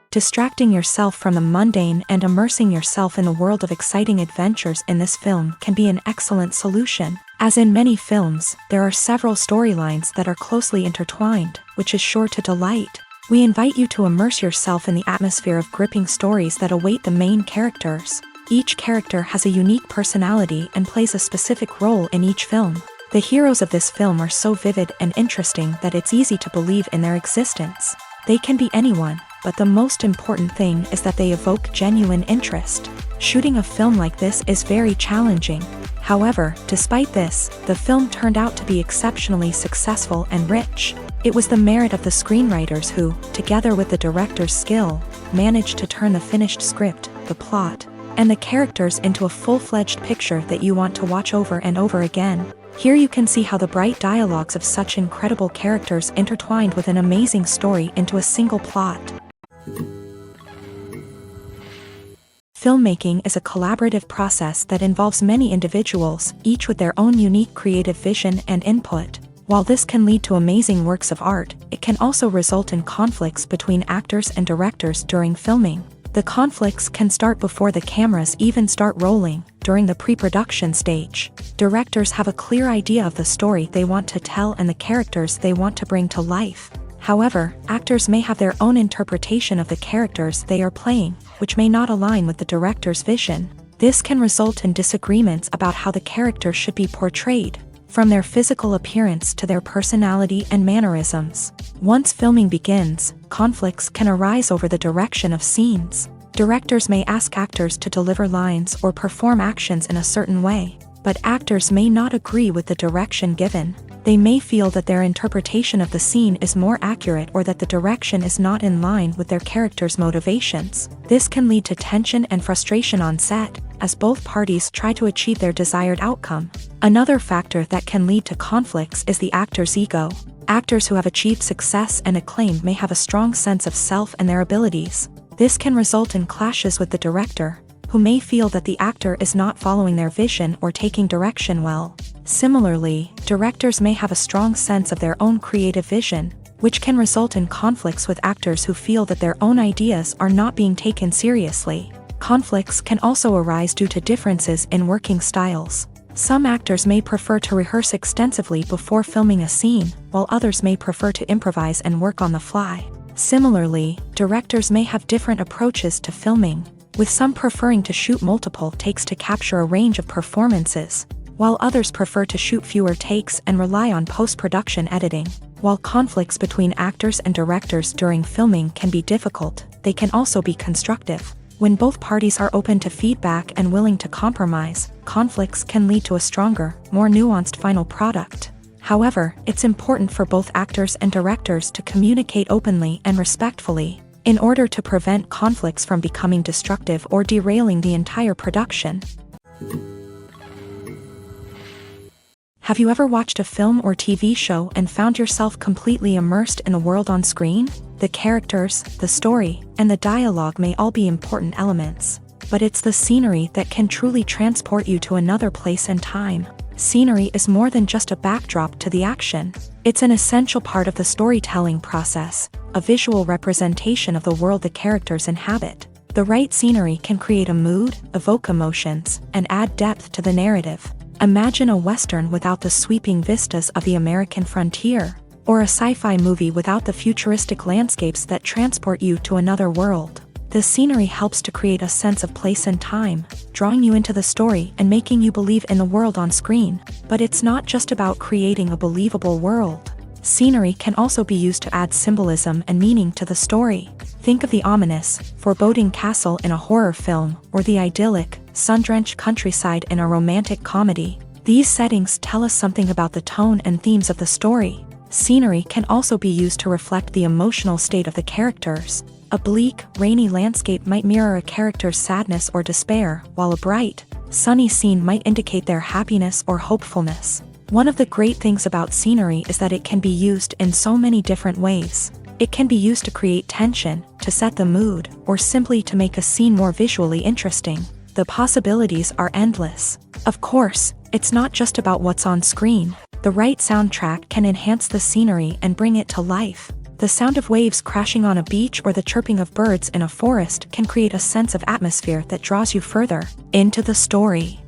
Distracting yourself from the mundane and immersing yourself in the world of exciting adventures in this film can be an excellent solution. As in many films, there are several storylines that are closely intertwined, which is sure to delight. We invite you to immerse yourself in the atmosphere of gripping stories that await the main characters. Each character has a unique personality and plays a specific role in each film. The heroes of this film are so vivid and interesting that it's easy to believe in their existence. They can be anyone, but the most important thing is that they evoke genuine interest. Shooting a film like this is very challenging. However, despite this, the film turned out to be exceptionally successful and rich. It was the merit of the screenwriters who, together with the director's skill, managed to turn the finished script, the plot, and the characters into a full-fledged picture that you want to watch over and over again. Here you can see how the bright dialogues of such incredible characters intertwined with an amazing story into a single plot. Filmmaking is a collaborative process that involves many individuals, each with their own unique creative vision and input. While this can lead to amazing works of art, it can also result in conflicts between actors and directors during filming. The conflicts can start before the cameras even start rolling, during the pre-production stage. Directors have a clear idea of the story they want to tell and the characters they want to bring to life. However, actors may have their own interpretation of the characters they are playing, which may not align with the director's vision. This can result in disagreements about how the character should be portrayed, from their physical appearance to their personality and mannerisms. Once filming begins, conflicts can arise over the direction of scenes. Directors may ask actors to deliver lines or perform actions in a certain way, but actors may not agree with the direction given. They may feel that their interpretation of the scene is more accurate or that the direction is not in line with their character's motivations. This can lead to tension and frustration on set, as both parties try to achieve their desired outcome. Another factor that can lead to conflicts is the actor's ego. Actors who have achieved success and acclaim may have a strong sense of self and their abilities. This can result in clashes with the director, who may feel that the actor is not following their vision or taking direction well. Similarly, directors may have a strong sense of their own creative vision, which can result in conflicts with actors who feel that their own ideas are not being taken seriously. Conflicts can also arise due to differences in working styles. Some actors may prefer to rehearse extensively before filming a scene, while others may prefer to improvise and work on the fly. Similarly, directors may have different approaches to filming, with some preferring to shoot multiple takes to capture a range of performances, while others prefer to shoot fewer takes and rely on post-production editing. While conflicts between actors and directors during filming can be difficult, they can also be constructive. When both parties are open to feedback and willing to compromise, conflicts can lead to a stronger, more nuanced final product. However, it's important for both actors and directors to communicate openly and respectfully, in order to prevent conflicts from becoming destructive or derailing the entire production. Have you ever watched a film or TV show and found yourself completely immersed in the world on screen? The characters, the story, and the dialogue may all be important elements, but it's the scenery that can truly transport you to another place and time. Scenery is more than just a backdrop to the action. It's an essential part of the storytelling process, a visual representation of the world the characters inhabit. The right scenery can create a mood, evoke emotions, and add depth to the narrative. Imagine a Western without the sweeping vistas of the American frontier, or a sci-fi movie without the futuristic landscapes that transport you to another world. The scenery helps to create a sense of place and time, drawing you into the story and making you believe in the world on screen. But it's not just about creating a believable world. Scenery can also be used to add symbolism and meaning to the story. Think of the ominous, foreboding castle in a horror film, or the idyllic, sun-drenched countryside in a romantic comedy. These settings tell us something about the tone and themes of the story. Scenery can also be used to reflect the emotional state of the characters. A bleak, rainy landscape might mirror a character's sadness or despair, while a bright, sunny scene might indicate their happiness or hopefulness. One of the great things about scenery is that it can be used in so many different ways. It can be used to create tension, to set the mood, or simply to make a scene more visually interesting. The possibilities are endless. Of course, it's not just about what's on screen. The right soundtrack can enhance the scenery and bring it to life. The sound of waves crashing on a beach or the chirping of birds in a forest can create a sense of atmosphere that draws you further into the story.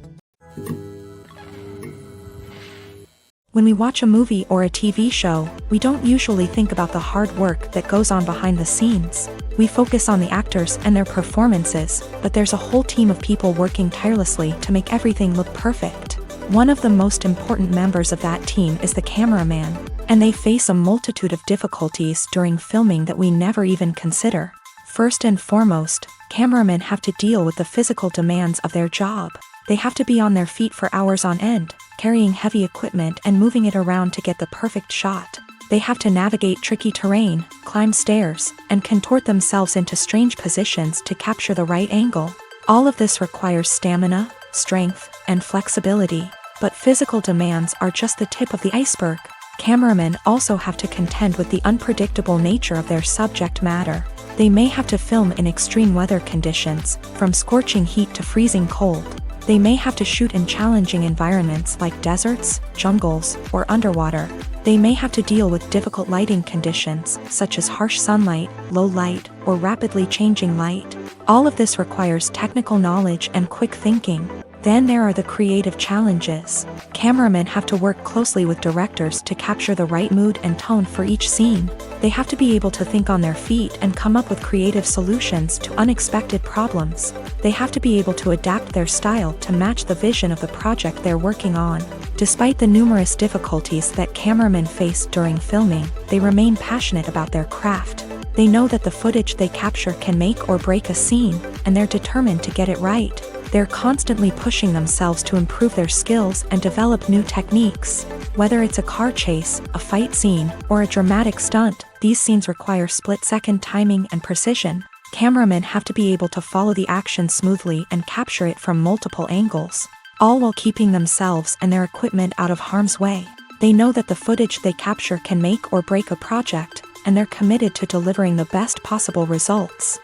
When we watch a movie or a TV show, we don't usually think about the hard work that goes on behind the scenes. We focus on the actors and their performances, but there's a whole team of people working tirelessly to make everything look perfect. One of the most important members of that team is the cameraman, and they face a multitude of difficulties during filming that we never even consider. First and foremost, cameramen have to deal with the physical demands of their job. They have to be on their feet for hours on end, carrying heavy equipment and moving it around to get the perfect shot. They have to navigate tricky terrain, climb stairs, and contort themselves into strange positions to capture the right angle. All of this requires stamina, strength, and flexibility. But physical demands are just the tip of the iceberg. Cameramen also have to contend with the unpredictable nature of their subject matter. They may have to film in extreme weather conditions, from scorching heat to freezing cold. They may have to shoot in challenging environments like deserts, jungles, or underwater. They may have to deal with difficult lighting conditions, such as harsh sunlight, low light, or rapidly changing light. All of this requires technical knowledge and quick thinking. Then there are the creative challenges. Cameramen have to work closely with directors to capture the right mood and tone for each scene. They have to be able to think on their feet and come up with creative solutions to unexpected problems. They have to be able to adapt their style to match the vision of the project they're working on. Despite the numerous difficulties that cameramen face during filming, they remain passionate about their craft. They know that the footage they capture can make or break a scene, and they're determined to get it right. They're constantly pushing themselves to improve their skills and develop new techniques. Whether it's a car chase, a fight scene, or a dramatic stunt, these scenes require split-second timing and precision. Cameramen have to be able to follow the action smoothly and capture it from multiple angles, all while keeping themselves and their equipment out of harm's way. They know that the footage they capture can make or break a project, and they're committed to delivering the best possible results.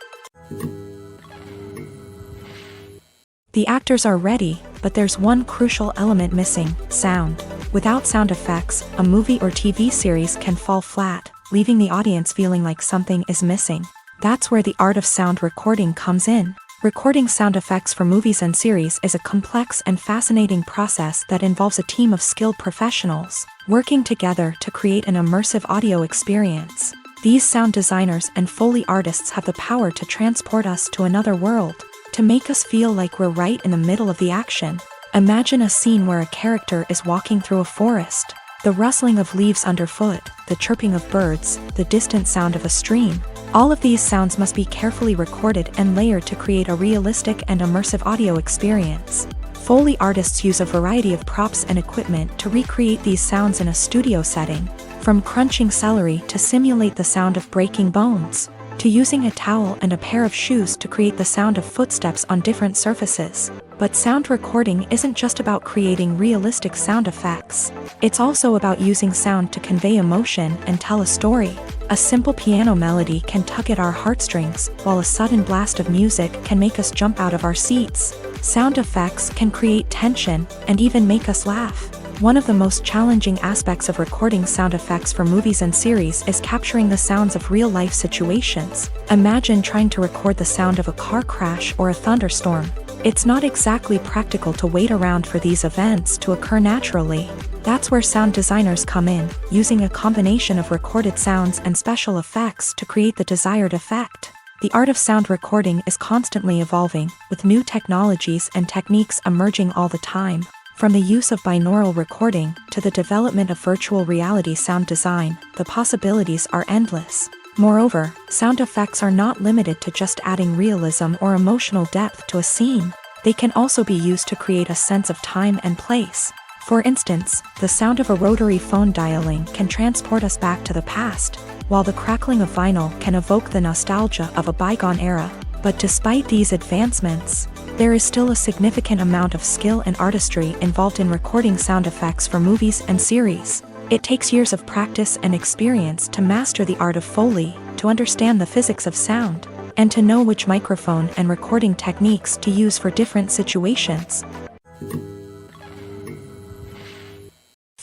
The actors are ready, but there's one crucial element missing: sound. Without sound effects, a movie or TV series can fall flat, leaving the audience feeling like something is missing. That's where the art of sound recording comes in. Recording sound effects for movies and series is a complex and fascinating process that involves a team of skilled professionals working together to create an immersive audio experience. These sound designers and Foley artists have the power to transport us to another world, to make us feel like we're right in the middle of the action. Imagine a scene where a character is walking through a forest. The rustling of leaves underfoot, the chirping of birds, the distant sound of a stream. All of these sounds must be carefully recorded and layered to create a realistic and immersive audio experience. Foley artists use a variety of props and equipment to recreate these sounds in a studio setting, from crunching celery to simulate the sound of breaking bones, to using a towel and a pair of shoes to create the sound of footsteps on different surfaces. But sound recording isn't just about creating realistic sound effects. It's also about using sound to convey emotion and tell a story. A simple piano melody can tug at our heartstrings, while a sudden blast of music can make us jump out of our seats. Sound effects can create tension and even make us laugh. One of the most challenging aspects of recording sound effects for movies and series is capturing the sounds of real-life situations. Imagine trying to record the sound of a car crash or a thunderstorm. It's not exactly practical to wait around for these events to occur naturally. That's where sound designers come in, using a combination of recorded sounds and special effects to create the desired effect. The art of sound recording is constantly evolving, with new technologies and techniques emerging all the time. From the use of binaural recording to the development of virtual reality sound design, the possibilities are endless. Moreover, sound effects are not limited to just adding realism or emotional depth to a scene. They can also be used to create a sense of time and place. For instance, the sound of a rotary phone dialing can transport us back to the past, while the crackling of vinyl can evoke the nostalgia of a bygone era. But despite these advancements, there is still a significant amount of skill and artistry involved in recording sound effects for movies and series. It takes years of practice and experience to master the art of Foley, to understand the physics of sound, and to know which microphone and recording techniques to use for different situations.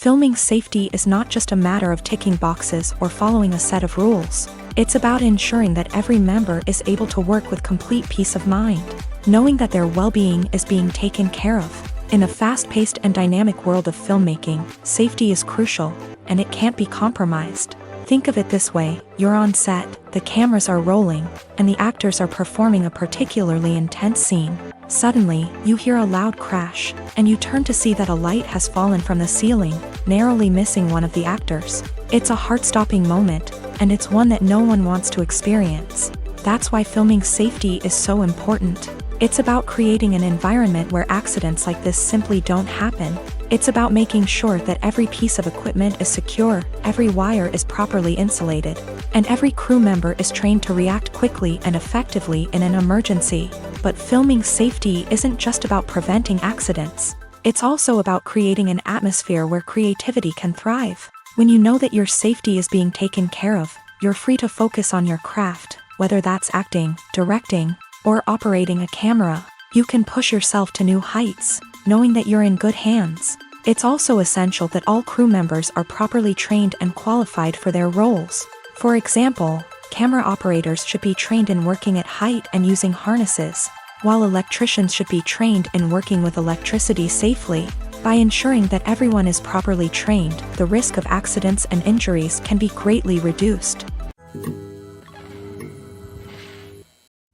Filming safety is not just a matter of ticking boxes or following a set of rules. It's about ensuring that every member is able to work with complete peace of mind, knowing that their well-being is being taken care of. In a fast-paced and dynamic world of filmmaking, safety is crucial, and it can't be compromised. Think of it this way: you're on set, the cameras are rolling, and the actors are performing a particularly intense scene. Suddenly, you hear a loud crash, and you turn to see that a light has fallen from the ceiling, narrowly missing one of the actors. It's a heart-stopping moment, and it's one that no one wants to experience. That's why filming safety is so important. It's about creating an environment where accidents like this simply don't happen. It's about making sure that every piece of equipment is secure, every wire is properly insulated, and every crew member is trained to react quickly and effectively in an emergency. But filming safety isn't just about preventing accidents. It's also about creating an atmosphere where creativity can thrive. When you know that your safety is being taken care of, you're free to focus on your craft, whether that's acting, directing, or operating a camera. You can push yourself to new heights, knowing that you're in good hands. It's also essential that all crew members are properly trained and qualified for their roles. For example, camera operators should be trained in working at height and using harnesses, while electricians should be trained in working with electricity safely. By ensuring that everyone is properly trained, the risk of accidents and injuries can be greatly reduced.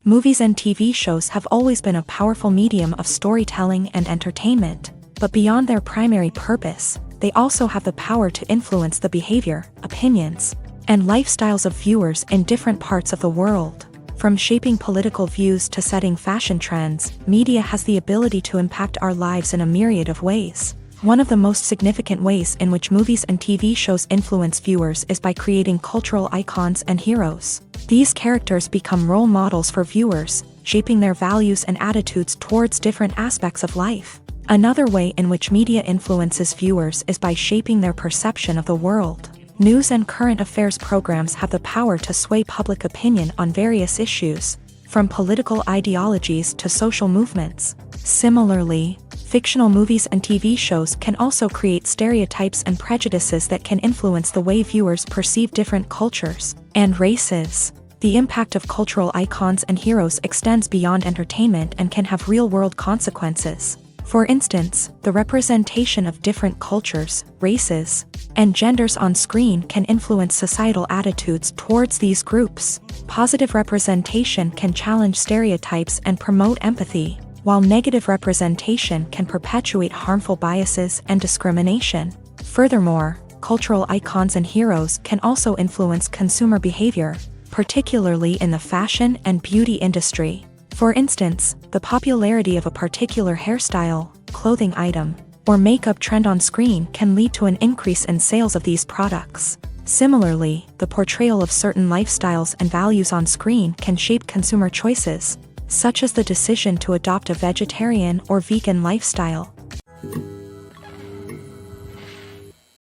Movies and TV shows have always been a powerful medium of storytelling and entertainment, but beyond their primary purpose, they also have the power to influence the behavior, opinions, and lifestyles of viewers in different parts of the world. From shaping political views to setting fashion trends, media has the ability to impact our lives in a myriad of ways. One of the most significant ways in which movies and TV shows influence viewers is by creating cultural icons and heroes. These characters become role models for viewers, shaping their values and attitudes towards different aspects of life. Another way in which media influences viewers is by shaping their perception of the world. News and current affairs programs have the power to sway public opinion on various issues, from political ideologies to social movements. Similarly, fictional movies and TV shows can also create stereotypes and prejudices that can influence the way viewers perceive different cultures and races. The impact of cultural icons and heroes extends beyond entertainment and can have real-world consequences. For instance, the representation of different cultures, races, and genders on screen can influence societal attitudes towards these groups. Positive representation can challenge stereotypes and promote empathy, while negative representation can perpetuate harmful biases and discrimination. Furthermore, cultural icons and heroes can also influence consumer behavior, particularly in the fashion and beauty industry. For instance, the popularity of a particular hairstyle, clothing item, or makeup trend on screen can lead to an increase in sales of these products. Similarly, the portrayal of certain lifestyles and values on screen can shape consumer choices, such as the decision to adopt a vegetarian or vegan lifestyle.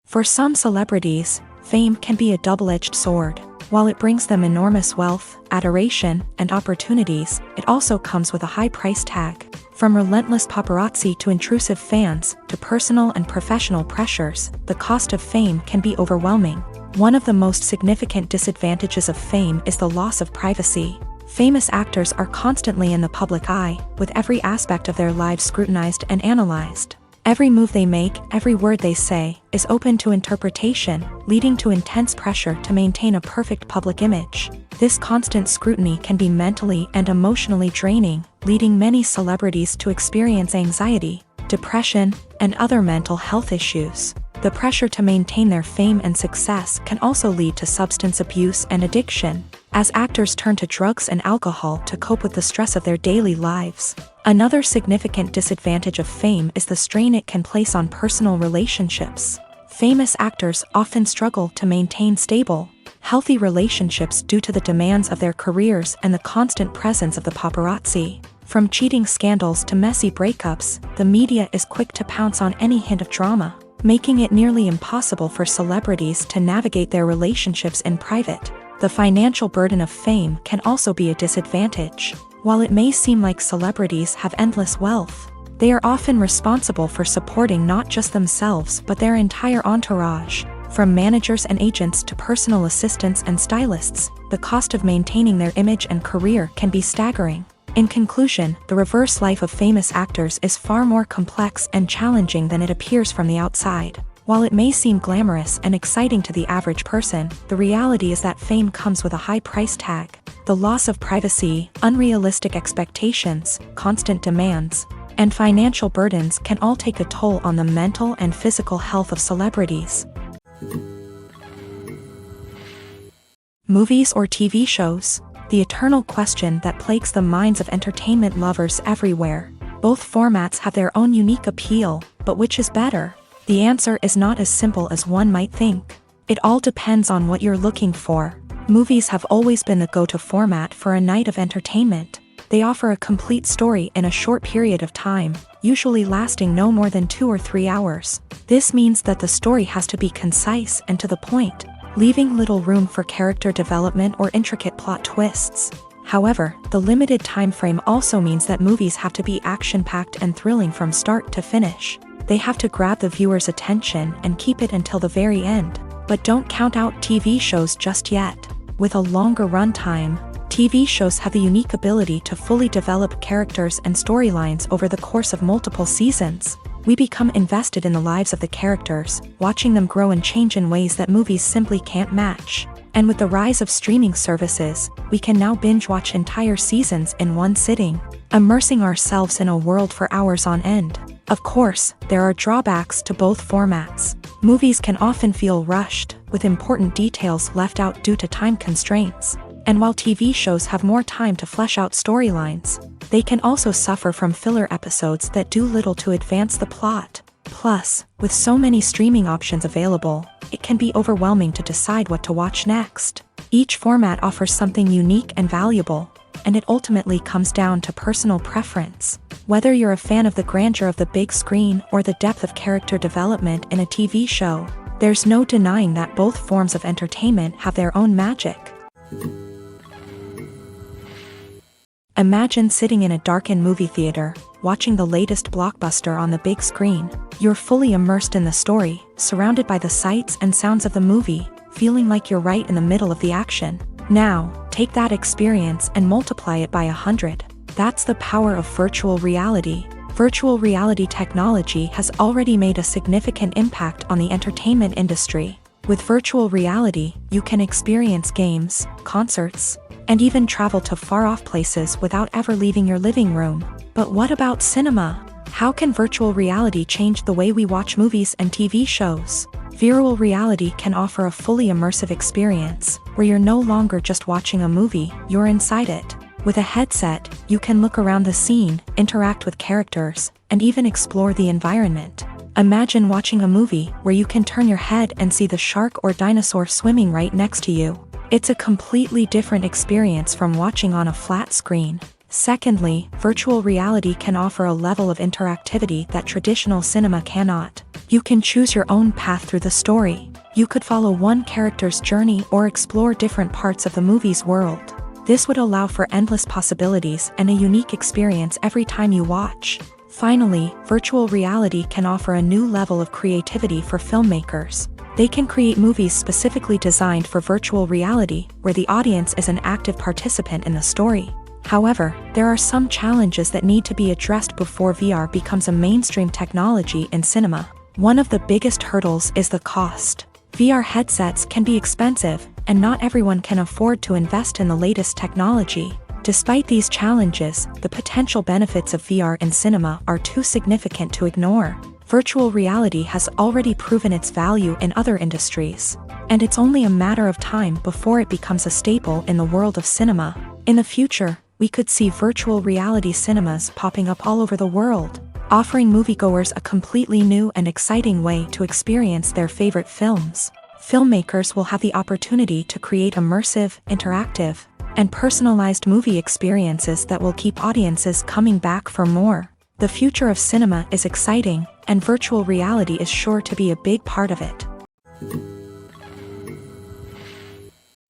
For some celebrities, fame can be a double-edged sword. While it brings them enormous wealth, adoration, and opportunities, it also comes with a high price tag. From relentless paparazzi to intrusive fans, to personal and professional pressures, the cost of fame can be overwhelming. One of the most significant disadvantages of fame is the loss of privacy. Famous actors are constantly in the public eye, with every aspect of their lives scrutinized and analyzed. Every move they make, every word they say, is open to interpretation, leading to intense pressure to maintain a perfect public image. This constant scrutiny can be mentally and emotionally draining, leading many celebrities to experience anxiety, depression, and other mental health issues. The pressure to maintain their fame and success can also lead to substance abuse and addiction, as actors turn to drugs and alcohol to cope with the stress of their daily lives. Another significant disadvantage of fame is the strain it can place on personal relationships. Famous actors often struggle to maintain stable, healthy relationships due to the demands of their careers and the constant presence of the paparazzi. From cheating scandals to messy breakups, the media is quick to pounce on any hint of drama, making it nearly impossible for celebrities to navigate their relationships in private. The financial burden of fame can also be a disadvantage. While it may seem like celebrities have endless wealth, They are often responsible for supporting not just themselves but their entire entourage. From managers and agents to personal assistants and stylists, the cost of maintaining their image and career can be staggering. In conclusion, the reverse life of famous actors is far more complex and challenging than it appears from the outside. While it may seem glamorous and exciting to the average person, the reality is that fame comes with a high price tag. The loss of privacy, unrealistic expectations, constant demands, and financial burdens can all take a toll on the mental and physical health of celebrities. Movies or TV shows? The eternal question that plagues the minds of entertainment lovers everywhere. Both formats have their own unique appeal, but which is better? The answer is not as simple as one might think. It all depends on what you're looking for. Movies have always been the go-to format for a night of entertainment. They offer a complete story in a short period of time, usually lasting no more than 2 or 3 hours. This means that the story has to be concise and to the point, leaving little room for character development or intricate plot twists. However, the limited time frame also means that movies have to be action-packed and thrilling from start to finish. They have to grab the viewer's attention and keep it until the very end. But don't count out TV shows just yet. With a longer runtime, TV shows have the unique ability to fully develop characters and storylines over the course of multiple seasons. We become invested in the lives of the characters, watching them grow and change in ways that movies simply can't match. And with the rise of streaming services, we can now binge-watch entire seasons in one sitting, immersing ourselves in a world for hours on end. Of course, there are drawbacks to both formats. Movies can often feel rushed, with important details left out due to time constraints. And while TV shows have more time to flesh out storylines, they can also suffer from filler episodes that do little to advance the plot. Plus, with so many streaming options available, it can be overwhelming to decide what to watch next. Each format offers something unique and valuable, and it ultimately comes down to personal preference. Whether you're a fan of the grandeur of the big screen or the depth of character development in a TV show, there's no denying that both forms of entertainment have their own magic. Imagine sitting in a darkened movie theater, watching the latest blockbuster on the big screen. You're fully immersed in the story, surrounded by the sights and sounds of the movie, feeling like you're right in the middle of the action. Now, take that experience and multiply it by 100. That's the power of virtual reality. Virtual reality technology has already made a significant impact on the entertainment industry. With virtual reality, you can experience games, concerts, and even travel to far-off places without ever leaving your living room. But what about cinema? How can virtual reality change the way we watch movies and TV shows? Virtual reality can offer a fully immersive experience, where you're no longer just watching a movie, you're inside it. With a headset, you can look around the scene, interact with characters, and even explore the environment. Imagine watching a movie where you can turn your head and see the shark or dinosaur swimming right next to you. It's a completely different experience from watching on a flat screen. Secondly, virtual reality can offer a level of interactivity that traditional cinema cannot. You can choose your own path through the story. You could follow one character's journey or explore different parts of the movie's world. This would allow for endless possibilities and a unique experience every time you watch. Finally, virtual reality can offer a new level of creativity for filmmakers. They can create movies specifically designed for virtual reality, where the audience is an active participant in the story. However, there are some challenges that need to be addressed before VR becomes a mainstream technology in cinema. One of the biggest hurdles is the cost. VR headsets can be expensive, and not everyone can afford to invest in the latest technology. Despite these challenges, the potential benefits of VR in cinema are too significant to ignore. Virtual reality has already proven its value in other industries, and it's only a matter of time before it becomes a staple in the world of cinema. In the future, we could see virtual reality cinemas popping up all over the world, offering moviegoers a completely new and exciting way to experience their favorite films. Filmmakers will have the opportunity to create immersive, interactive, and personalized movie experiences that will keep audiences coming back for more. The future of cinema is exciting, and virtual reality is sure to be a big part of it.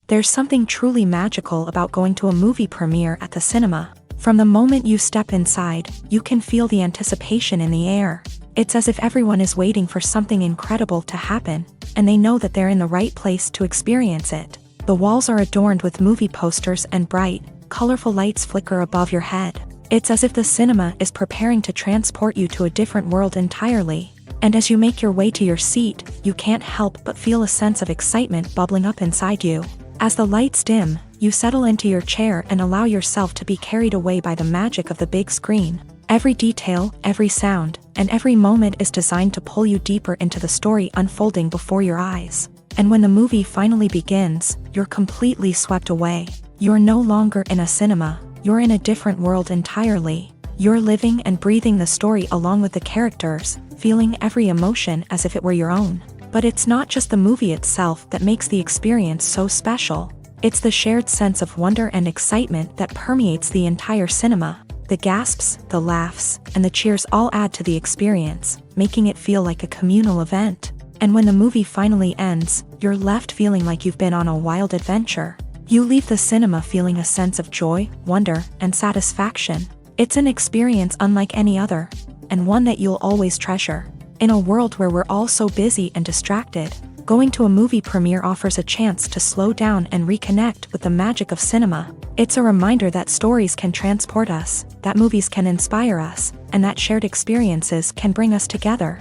There's something truly magical about going to a movie premiere at the cinema. From the moment you step inside, you can feel the anticipation in the air. It's as if everyone is waiting for something incredible to happen, and they know that they're in the right place to experience it. The walls are adorned with movie posters and bright, colorful lights flicker above your head. It's as if the cinema is preparing to transport you to a different world entirely. And as you make your way to your seat, you can't help but feel a sense of excitement bubbling up inside you. As the lights dim, you settle into your chair and allow yourself to be carried away by the magic of the big screen. Every detail, every sound, and every moment is designed to pull you deeper into the story unfolding before your eyes. And when the movie finally begins, you're completely swept away. You're no longer in a cinema, you're in a different world entirely. You're living and breathing the story along with the characters, feeling every emotion as if it were your own. But it's not just the movie itself that makes the experience so special. It's the shared sense of wonder and excitement that permeates the entire cinema. The gasps, the laughs, and the cheers all add to the experience, making it feel like a communal event. And when the movie finally ends, you're left feeling like you've been on a wild adventure. You leave the cinema feeling a sense of joy, wonder, and satisfaction. It's an experience unlike any other, and one that you'll always treasure. In a world where we're all so busy and distracted, going to a movie premiere offers a chance to slow down and reconnect with the magic of cinema. It's a reminder that stories can transport us, that movies can inspire us, and that shared experiences can bring us together.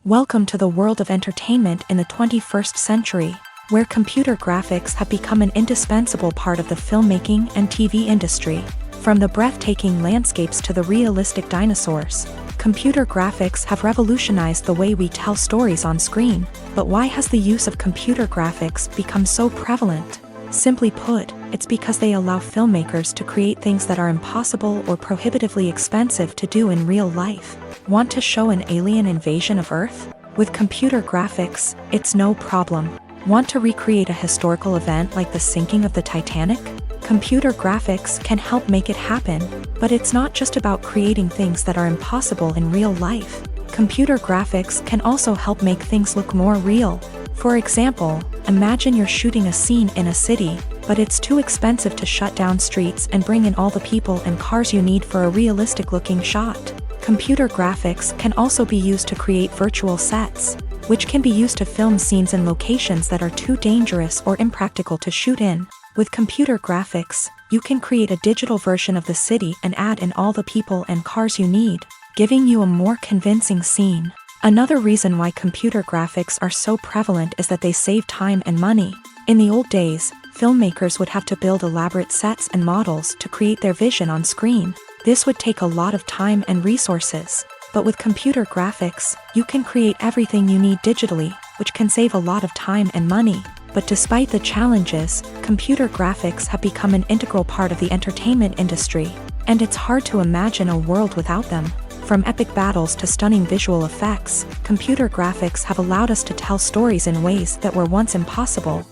Welcome to the world of entertainment in the 21st century, where computer graphics have become an indispensable part of the filmmaking and TV industry. From the breathtaking landscapes to the realistic dinosaurs, computer graphics have revolutionized the way we tell stories on screen. But why has the use of computer graphics become so prevalent? Simply put, it's because they allow filmmakers to create things that are impossible or prohibitively expensive to do in real life. Want to show an alien invasion of Earth? With computer graphics, it's no problem. Want to recreate a historical event like the sinking of the Titanic? Computer graphics can help make it happen, but it's not just about creating things that are impossible in real life. Computer graphics can also help make things look more real. For example, imagine you're shooting a scene in a city, but it's too expensive to shut down streets and bring in all the people and cars you need for a realistic-looking shot. Computer graphics can also be used to create virtual sets, which can be used to film scenes in locations that are too dangerous or impractical to shoot in. With computer graphics, you can create a digital version of the city and add in all the people and cars you need, giving you a more convincing scene. Another reason why computer graphics are so prevalent is that they save time and money. In the old days, filmmakers would have to build elaborate sets and models to create their vision on screen. This would take a lot of time and resources. But with computer graphics, you can create everything you need digitally, which can save a lot of time and money. But despite the challenges, computer graphics have become an integral part of the entertainment industry, and it's hard to imagine a world without them. From epic battles to stunning visual effects, computer graphics have allowed us to tell stories in ways that were once impossible.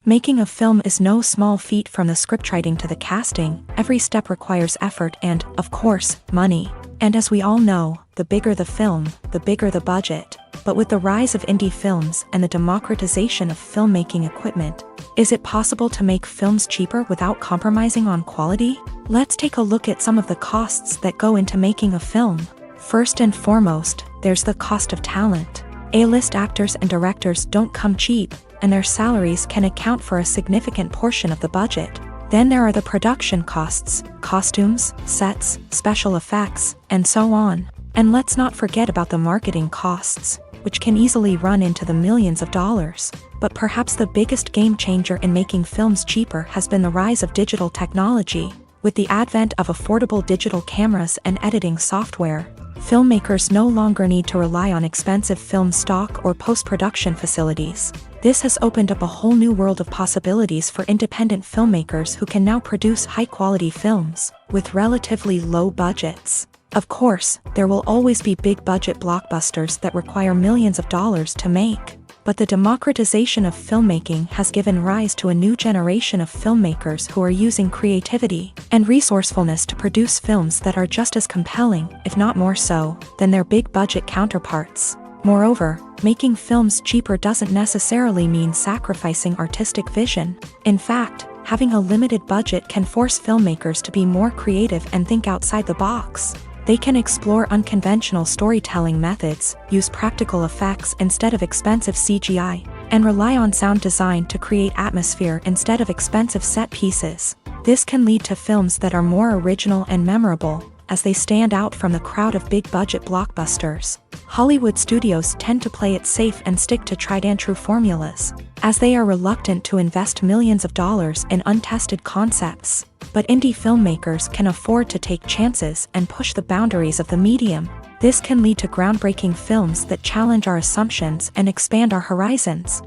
Making a film is no small feat. From the scriptwriting to the casting, every step requires effort and, of course, money. And as we all know, the bigger the film, the bigger the budget. But with the rise of indie films and the democratization of filmmaking equipment, is it possible to make films cheaper without compromising on quality? Let's take a look at some of the costs that go into making a film. First and foremost, there's the cost of talent. A-list actors and directors don't come cheap, and their salaries can account for a significant portion of the budget. Then there are the production costs, costumes, sets, special effects, and so on. And let's not forget about the marketing costs, which can easily run into the millions of dollars. But perhaps the biggest game changer in making films cheaper has been the rise of digital technology. With the advent of affordable digital cameras and editing software, filmmakers no longer need to rely on expensive film stock or post-production facilities. This has opened up a whole new world of possibilities for independent filmmakers who can now produce high-quality films with relatively low budgets. Of course, there will always be big-budget blockbusters that require millions of dollars to make. But the democratization of filmmaking has given rise to a new generation of filmmakers who are using creativity and resourcefulness to produce films that are just as compelling, if not more so, than their big-budget counterparts. Moreover, making films cheaper doesn't necessarily mean sacrificing artistic vision. In fact, having a limited budget can force filmmakers to be more creative and think outside the box. They can explore unconventional storytelling methods, use practical effects instead of expensive CGI, and rely on sound design to create atmosphere instead of expensive set pieces. This can lead to films that are more original and memorable, as they stand out from the crowd of big-budget blockbusters. Hollywood studios tend to play it safe and stick to tried-and-true formulas, as they are reluctant to invest millions of dollars in untested concepts. But indie filmmakers can afford to take chances and push the boundaries of the medium. This can lead to groundbreaking films that challenge our assumptions and expand our horizons.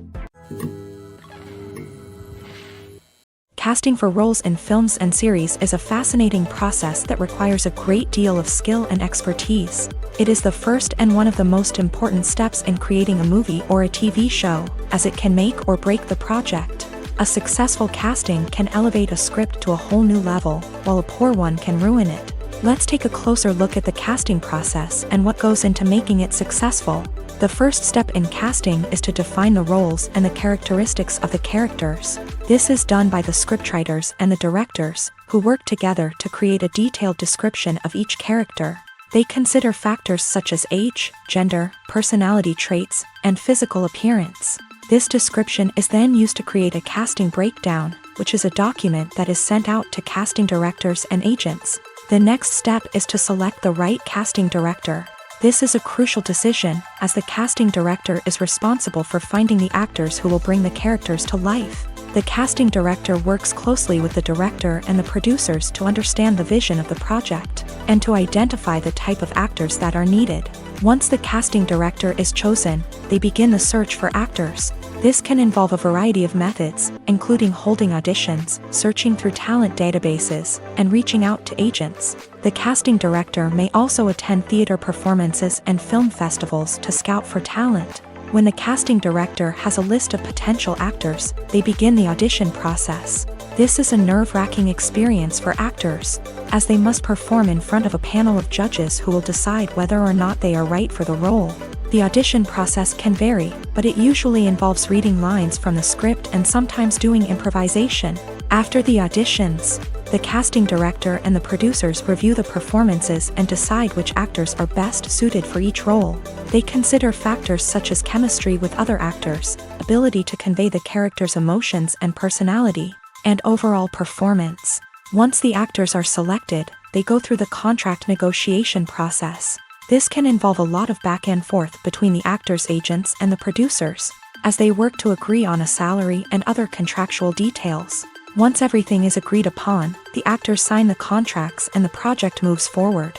Casting for roles in films and series is a fascinating process that requires a great deal of skill and expertise. It is the first and one of the most important steps in creating a movie or a TV show, as it can make or break the project. A successful casting can elevate a script to a whole new level, while a poor one can ruin it. Let's take a closer look at the casting process and what goes into making it successful. The first step in casting is to define the roles and the characteristics of the characters. This is done by the scriptwriters and the directors, who work together to create a detailed description of each character. They consider factors such as age, gender, personality traits, and physical appearance. This description is then used to create a casting breakdown, which is a document that is sent out to casting directors and agents. The next step is to select the right casting director. This is a crucial decision, as the casting director is responsible for finding the actors who will bring the characters to life. The casting director works closely with the director and the producers to understand the vision of the project, and to identify the type of actors that are needed. Once the casting director is chosen, they begin the search for actors. This can involve a variety of methods, including holding auditions, searching through talent databases, and reaching out to agents. The casting director may also attend theater performances and film festivals to scout for talent. When the casting director has a list of potential actors, they begin the audition process. This is a nerve-wracking experience for actors, as they must perform in front of a panel of judges who will decide whether or not they are right for the role. The audition process can vary, but it usually involves reading lines from the script and sometimes doing improvisation. After the auditions, the casting director and the producers review the performances and decide which actors are best suited for each role. They consider factors such as chemistry with other actors, ability to convey the character's emotions and personality, and overall performance. Once the actors are selected, they go through the contract negotiation process. This can involve a lot of back and forth between the actors' agents and the producers, as they work to agree on a salary and other contractual details. Once everything is agreed upon, the actors sign the contracts and the project moves forward.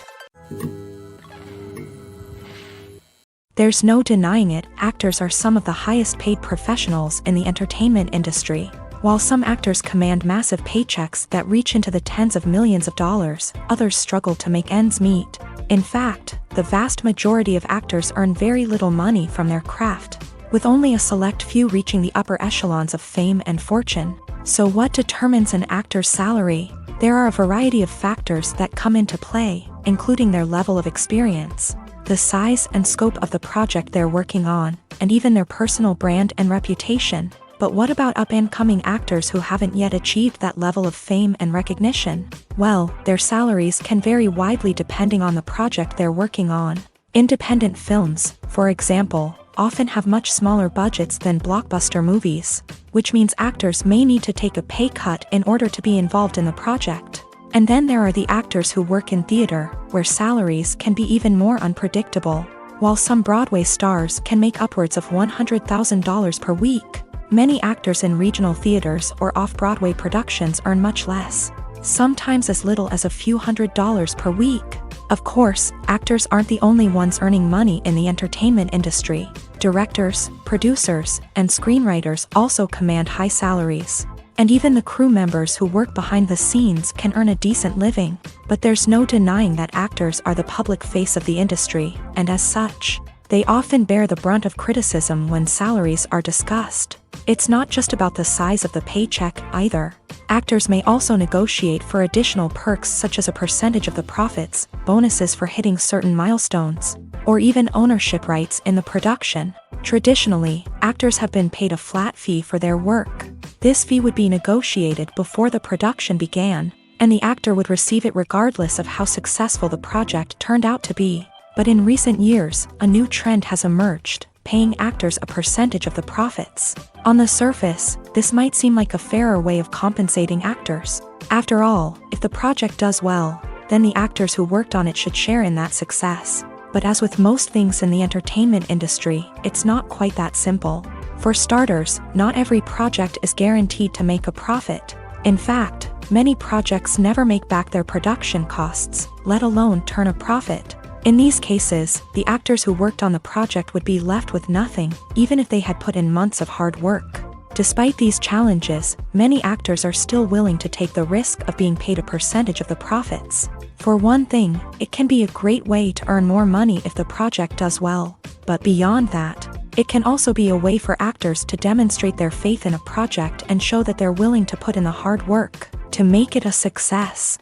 There's no denying it, actors are some of the highest paid professionals in the entertainment industry. While some actors command massive paychecks that reach into the tens of millions of dollars, others struggle to make ends meet. In fact, the vast majority of actors earn very little money from their craft, with only a select few reaching the upper echelons of fame and fortune. So what determines an actor's salary? There are a variety of factors that come into play, including their level of experience, the size and scope of the project they're working on, and even their personal brand and reputation. But what about up-and-coming actors who haven't yet achieved that level of fame and recognition? Well, their salaries can vary widely depending on the project they're working on. Independent films, for example, often have much smaller budgets than blockbuster movies, which means actors may need to take a pay cut in order to be involved in the project. And then there are the actors who work in theater, where salaries can be even more unpredictable. While some Broadway stars can make upwards of $100,000 per week, many actors in regional theaters or off-Broadway productions earn much less, sometimes as little as a few $100s per week. Of course, actors aren't the only ones earning money in the entertainment industry. Directors, producers, and screenwriters also command high salaries. And even the crew members who work behind the scenes can earn a decent living. But there's no denying that actors are the public face of the industry, and as such, they often bear the brunt of criticism when salaries are discussed. It's not just about the size of the paycheck, either. Actors may also negotiate for additional perks such as a percentage of the profits, bonuses for hitting certain milestones, or even ownership rights in the production. Traditionally, actors have been paid a flat fee for their work. This fee would be negotiated before the production began, and the actor would receive it regardless of how successful the project turned out to be. But in recent years, a new trend has emerged, paying actors a percentage of the profits. On the surface, this might seem like a fairer way of compensating actors. After all, if the project does well, then the actors who worked on it should share in that success. But as with most things in the entertainment industry, it's not quite that simple. For starters, not every project is guaranteed to make a profit. In fact, many projects never make back their production costs, let alone turn a profit. In these cases, the actors who worked on the project would be left with nothing, even if they had put in months of hard work. Despite these challenges, many actors are still willing to take the risk of being paid a percentage of the profits. For one thing, it can be a great way to earn more money if the project does well. But beyond that, it can also be a way for actors to demonstrate their faith in a project and show that they're willing to put in the hard work to make it a success.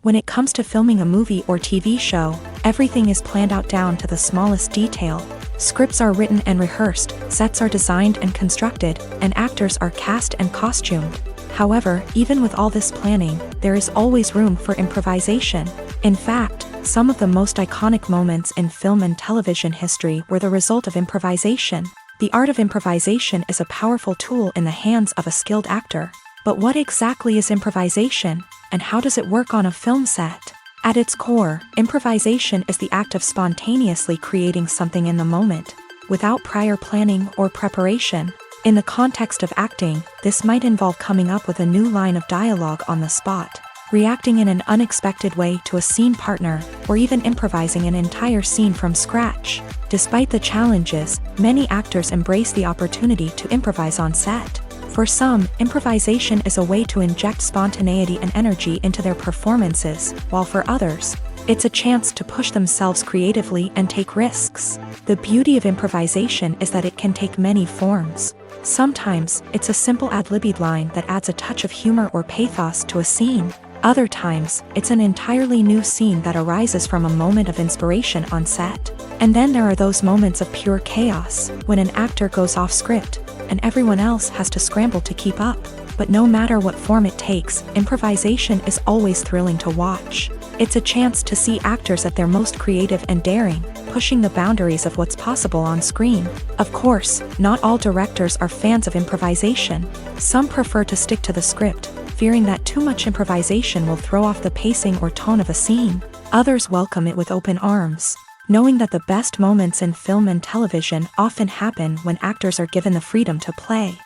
When it comes to filming a movie or TV show, everything is planned out down to the smallest detail. Scripts are written and rehearsed, sets are designed and constructed, and actors are cast and costumed. However, even with all this planning, there is always room for improvisation. In fact, some of the most iconic moments in film and television history were the result of improvisation. The art of improvisation is a powerful tool in the hands of a skilled actor. But what exactly is improvisation, and how does it work on a film set? At its core, improvisation is the act of spontaneously creating something in the moment, without prior planning or preparation. In the context of acting, this might involve coming up with a new line of dialogue on the spot, reacting in an unexpected way to a scene partner, or even improvising an entire scene from scratch. Despite the challenges, many actors embrace the opportunity to improvise on set. For some, improvisation is a way to inject spontaneity and energy into their performances, while for others, it's a chance to push themselves creatively and take risks. The beauty of improvisation is that it can take many forms. Sometimes, it's a simple ad-libbed line that adds a touch of humor or pathos to a scene. Other times, it's an entirely new scene that arises from a moment of inspiration on set. And then there are those moments of pure chaos, when an actor goes off script, and everyone else has to scramble to keep up. But no matter what form it takes, improvisation is always thrilling to watch. It's a chance to see actors at their most creative and daring, pushing the boundaries of what's possible on screen. Of course, not all directors are fans of improvisation. Some prefer to stick to the script, fearing that too much improvisation will throw off the pacing or tone of a scene. Others welcome it with open arms, knowing that the best moments in film and television often happen when actors are given the freedom to play.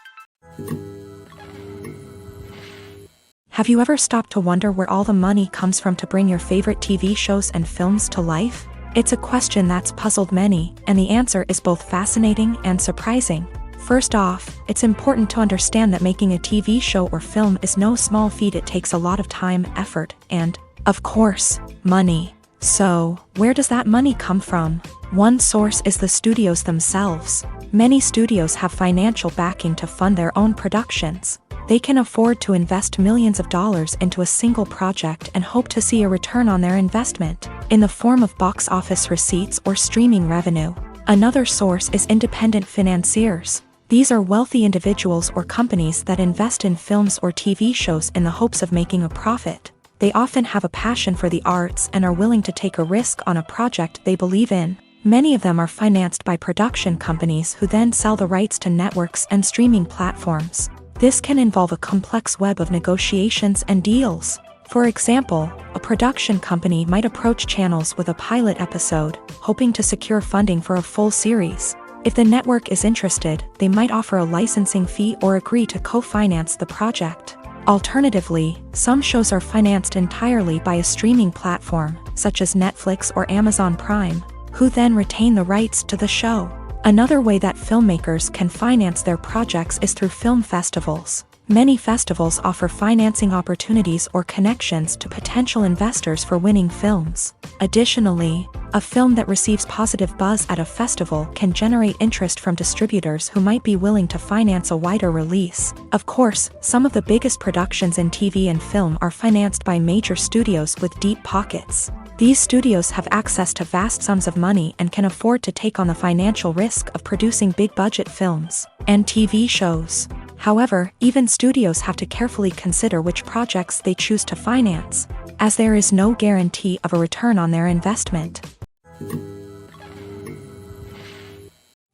Have you ever stopped to wonder where all the money comes from to bring your favorite TV shows and films to life? It's a question that's puzzled many, and the answer is both fascinating and surprising. First off, it's important to understand that making a TV show or film is no small feat. It takes a lot of time, effort, and, of course, money. So, where does that money come from? One source is the studios themselves. Many studios have financial backing to fund their own productions. They can afford to invest millions of dollars into a single project and hope to see a return on their investment, in the form of box office receipts or streaming revenue. Another source is independent financiers. These are wealthy individuals or companies that invest in films or TV shows in the hopes of making a profit. They often have a passion for the arts and are willing to take a risk on a project they believe in. Many of them are financed by production companies who then sell the rights to networks and streaming platforms. This can involve a complex web of negotiations and deals. For example, a production company might approach channels with a pilot episode, hoping to secure funding for a full series. If the network is interested, they might offer a licensing fee or agree to co-finance the project. Alternatively, some shows are financed entirely by a streaming platform, such as Netflix or Amazon Prime, who then retain the rights to the show. Another way that filmmakers can finance their projects is through film festivals. Many festivals offer financing opportunities or connections to potential investors for winning films. Additionally, a film that receives positive buzz at a festival can generate interest from distributors who might be willing to finance a wider release. Of course, some of the biggest productions in TV and film are financed by major studios with deep pockets. These studios have access to vast sums of money and can afford to take on the financial risk of producing big-budget films and TV shows. However, even studios have to carefully consider which projects they choose to finance, as there is no guarantee of a return on their investment.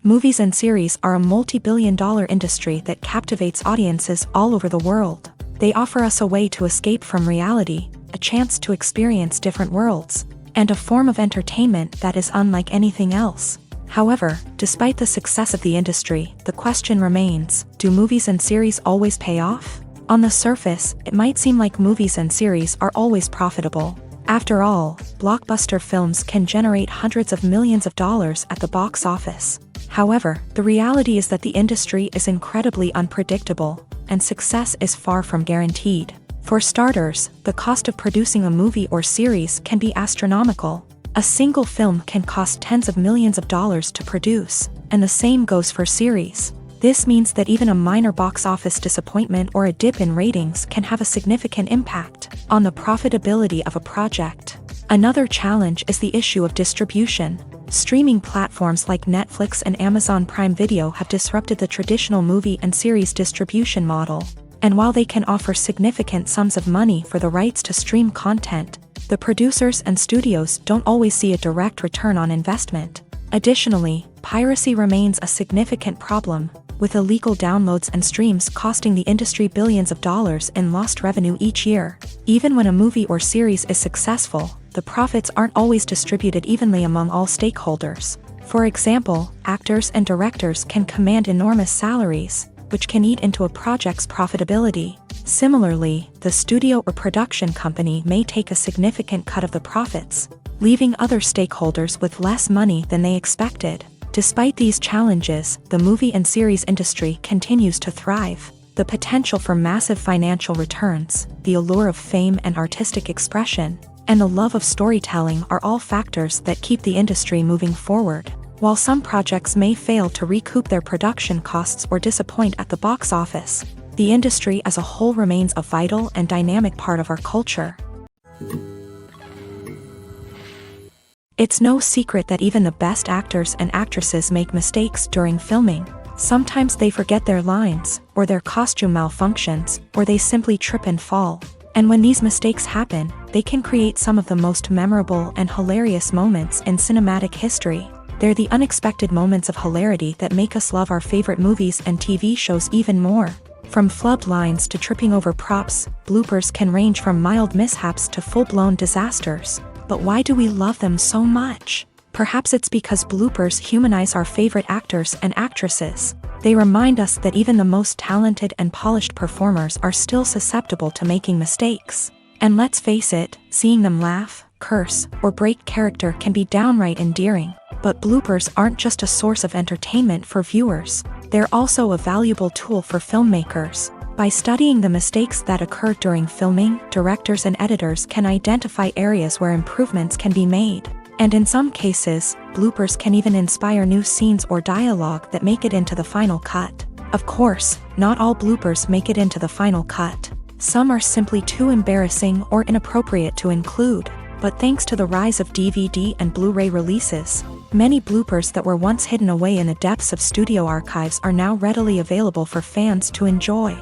Movies and series are a multi-billion-dollar industry that captivates audiences all over the world. They offer us a way to escape from reality, a chance to experience different worlds, and a form of entertainment that is unlike anything else. However, despite the success of the industry, the question remains, do movies and series always pay off? On the surface, it might seem like movies and series are always profitable. After all, blockbuster films can generate hundreds of millions of dollars at the box office. However, the reality is that the industry is incredibly unpredictable, and success is far from guaranteed. For starters, the cost of producing a movie or series can be astronomical. A single film can cost tens of millions of dollars to produce, and the same goes for series. This means that even a minor box office disappointment or a dip in ratings can have a significant impact on the profitability of a project. Another challenge is the issue of distribution. Streaming platforms like Netflix and Amazon Prime Video have disrupted the traditional movie and series distribution model. And while they can offer significant sums of money for the rights to stream content, the producers and studios don't always see a direct return on investment. Additionally, piracy remains a significant problem, with illegal downloads and streams costing the industry billions of dollars in lost revenue each year. Even when a movie or series is successful, the profits aren't always distributed evenly among all stakeholders. For example, actors and directors can command enormous salaries, which can eat into a project's profitability. Similarly, the studio or production company may take a significant cut of the profits, leaving other stakeholders with less money than they expected. Despite these challenges, the movie and series industry continues to thrive. The potential for massive financial returns, the allure of fame and artistic expression, and the love of storytelling are all factors that keep the industry moving forward. While some projects may fail to recoup their production costs or disappoint at the box office, the industry as a whole remains a vital and dynamic part of our culture. It's no secret that even the best actors and actresses make mistakes during filming. Sometimes they forget their lines, or their costume malfunctions, or they simply trip and fall. And when these mistakes happen, they can create some of the most memorable and hilarious moments in cinematic history. They're the unexpected moments of hilarity that make us love our favorite movies and TV shows even more. From flubbed lines to tripping over props, bloopers can range from mild mishaps to full-blown disasters. But why do we love them so much? Perhaps it's because bloopers humanize our favorite actors and actresses. They remind us that even the most talented and polished performers are still susceptible to making mistakes. And let's face it, seeing them laugh, curse, or break character can be downright endearing. But bloopers aren't just a source of entertainment for viewers. They're also a valuable tool for filmmakers. By studying the mistakes that occur during filming, directors and editors can identify areas where improvements can be made. And in some cases, bloopers can even inspire new scenes or dialogue that make it into the final cut. Of course, not all bloopers make it into the final cut. Some are simply too embarrassing or inappropriate to include. But thanks to the rise of DVD and Blu-ray releases, many bloopers that were once hidden away in the depths of studio archives are now readily available for fans to enjoy.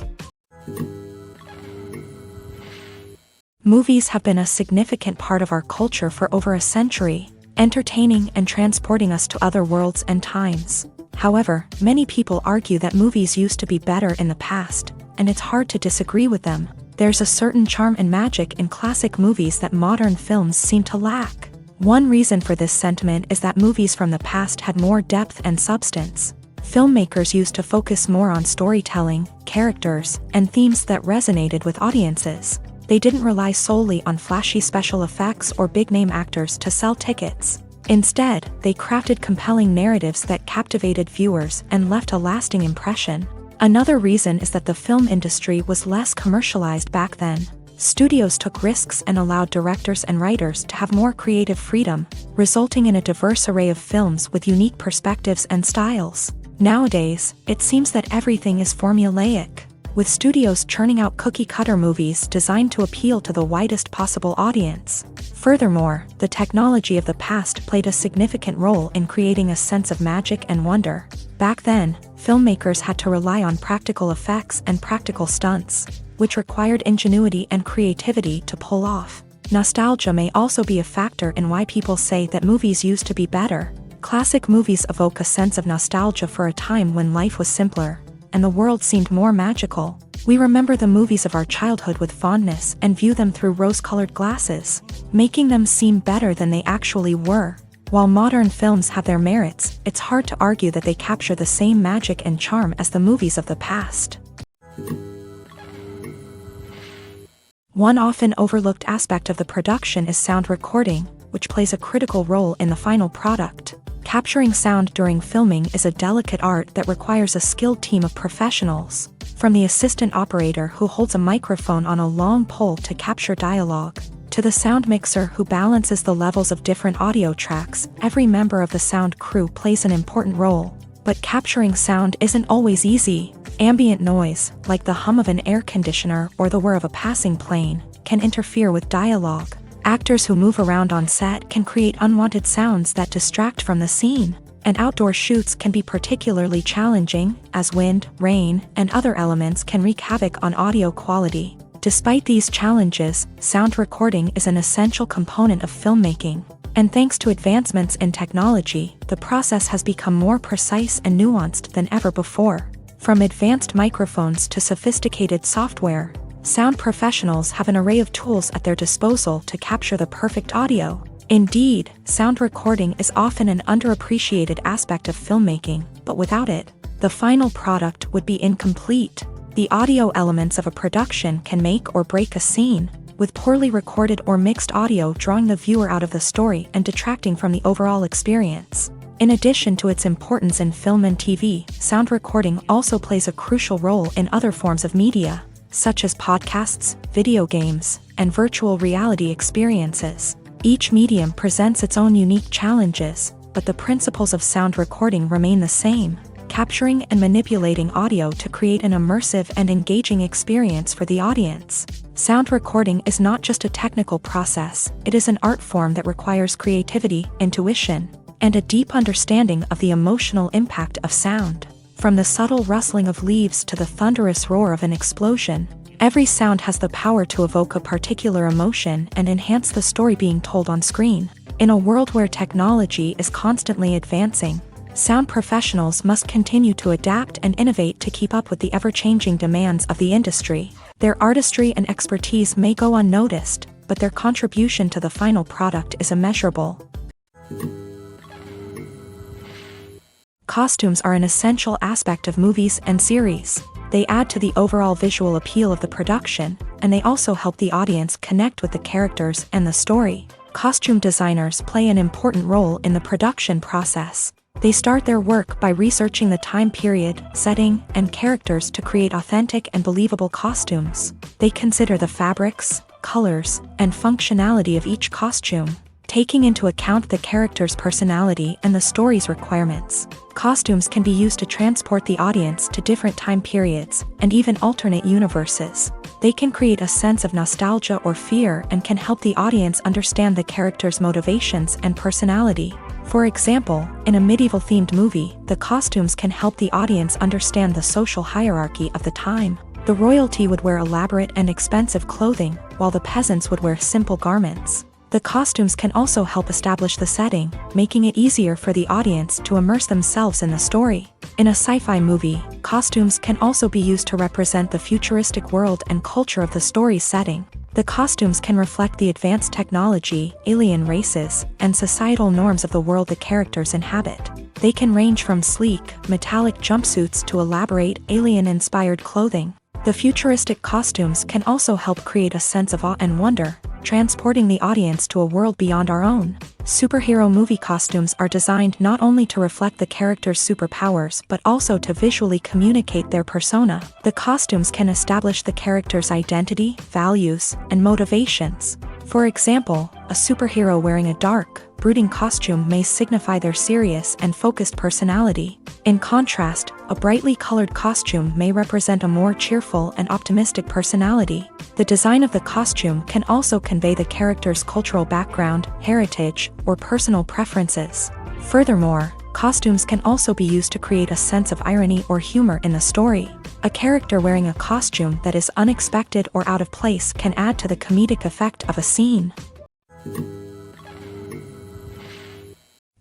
Movies have been a significant part of our culture for over a century, entertaining and transporting us to other worlds and times. However, many people argue that movies used to be better in the past, and it's hard to disagree with them. There's a certain charm and magic in classic movies that modern films seem to lack. One reason for this sentiment is that movies from the past had more depth and substance. Filmmakers used to focus more on storytelling, characters, and themes that resonated with audiences. They didn't rely solely on flashy special effects or big-name actors to sell tickets. Instead, they crafted compelling narratives that captivated viewers and left a lasting impression. Another reason is that the film industry was less commercialized back then. Studios took risks and allowed directors and writers to have more creative freedom, resulting in a diverse array of films with unique perspectives and styles. Nowadays, it seems that everything is formulaic. with studios churning out cookie-cutter movies designed to appeal to the widest possible audience. Furthermore, the technology of the past played a significant role in creating a sense of magic and wonder. Back then, filmmakers had to rely on practical effects and practical stunts, which required ingenuity and creativity to pull off. Nostalgia may also be a factor in why people say that movies used to be better. Classic movies evoke a sense of nostalgia for a time when life was simpler, and the world seemed more magical. We remember the movies of our childhood with fondness and view them through rose-colored glasses, making them seem better than they actually were. While modern films have their merits, it's hard to argue that they capture the same magic and charm as the movies of the past. One often overlooked aspect of the production is sound recording, which plays a critical role in the final product. Capturing sound during filming is a delicate art that requires a skilled team of professionals. From the assistant operator who holds a microphone on a long pole to capture dialogue, to the sound mixer who balances the levels of different audio tracks, every member of the sound crew plays an important role. But capturing sound isn't always easy. Ambient noise, like the hum of an air conditioner or the whir of a passing plane, can interfere with dialogue. Actors who move around on set can create unwanted sounds that distract from the scene. And outdoor shoots can be particularly challenging, as wind, rain, and other elements can wreak havoc on audio quality. Despite these challenges, sound recording is an essential component of filmmaking. And thanks to advancements in technology, the process has become more precise and nuanced than ever before. From advanced microphones to sophisticated software, sound professionals have an array of tools at their disposal to capture the perfect audio. Indeed, sound recording is often an underappreciated aspect of filmmaking, but without it, the final product would be incomplete. The audio elements of a production can make or break a scene, with poorly recorded or mixed audio drawing the viewer out of the story and detracting from the overall experience. In addition to its importance in film and TV, sound recording also plays a crucial role in other forms of media, such as podcasts, video games, and virtual reality experiences. Each medium presents its own unique challenges, but the principles of sound recording remain the same, capturing and manipulating audio to create an immersive and engaging experience for the audience. Sound recording is not just a technical process, it is an art form that requires creativity, intuition, and a deep understanding of the emotional impact of sound. From the subtle rustling of leaves to the thunderous roar of an explosion, every sound has the power to evoke a particular emotion and enhance the story being told on screen. In a world where technology is constantly advancing, sound professionals must continue to adapt and innovate to keep up with the ever-changing demands of the industry. Their artistry and expertise may go unnoticed, but their contribution to the final product is immeasurable. Costumes are an essential aspect of movies and series. They add to the overall visual appeal of the production, and they also help the audience connect with the characters and the story. Costume designers play an important role in the production process. They start their work by researching the time period, setting, and characters to create authentic and believable costumes. They consider the fabrics, colors, and functionality of each costume, taking into account the character's personality and the story's requirements. Costumes can be used to transport the audience to different time periods and even alternate universes. They can create a sense of nostalgia or fear and can help the audience understand the character's motivations and personality. For example, in a medieval-themed movie, the costumes can help the audience understand the social hierarchy of the time. The royalty would wear elaborate and expensive clothing, while the peasants would wear simple garments. The costumes can also help establish the setting, making it easier for the audience to immerse themselves in the story. In a sci-fi movie, costumes can also be used to represent the futuristic world and culture of the story's setting. The costumes can reflect the advanced technology, alien races, and societal norms of the world the characters inhabit. They can range from sleek, metallic jumpsuits to elaborate, alien-inspired clothing. The futuristic costumes can also help create a sense of awe and wonder, transporting the audience to a world beyond our own. Superhero movie costumes are designed not only to reflect the character's superpowers but also to visually communicate their persona. The costumes can establish the character's identity, values, and motivations. For example, a superhero wearing a dark, brooding costume may signify their serious and focused personality. In contrast, a brightly colored costume may represent a more cheerful and optimistic personality. The design of the costume can also convey the character's cultural background, heritage, or personal preferences. Furthermore, costumes can also be used to create a sense of irony or humor in the story. A character wearing a costume that is unexpected or out of place can add to the comedic effect of a scene.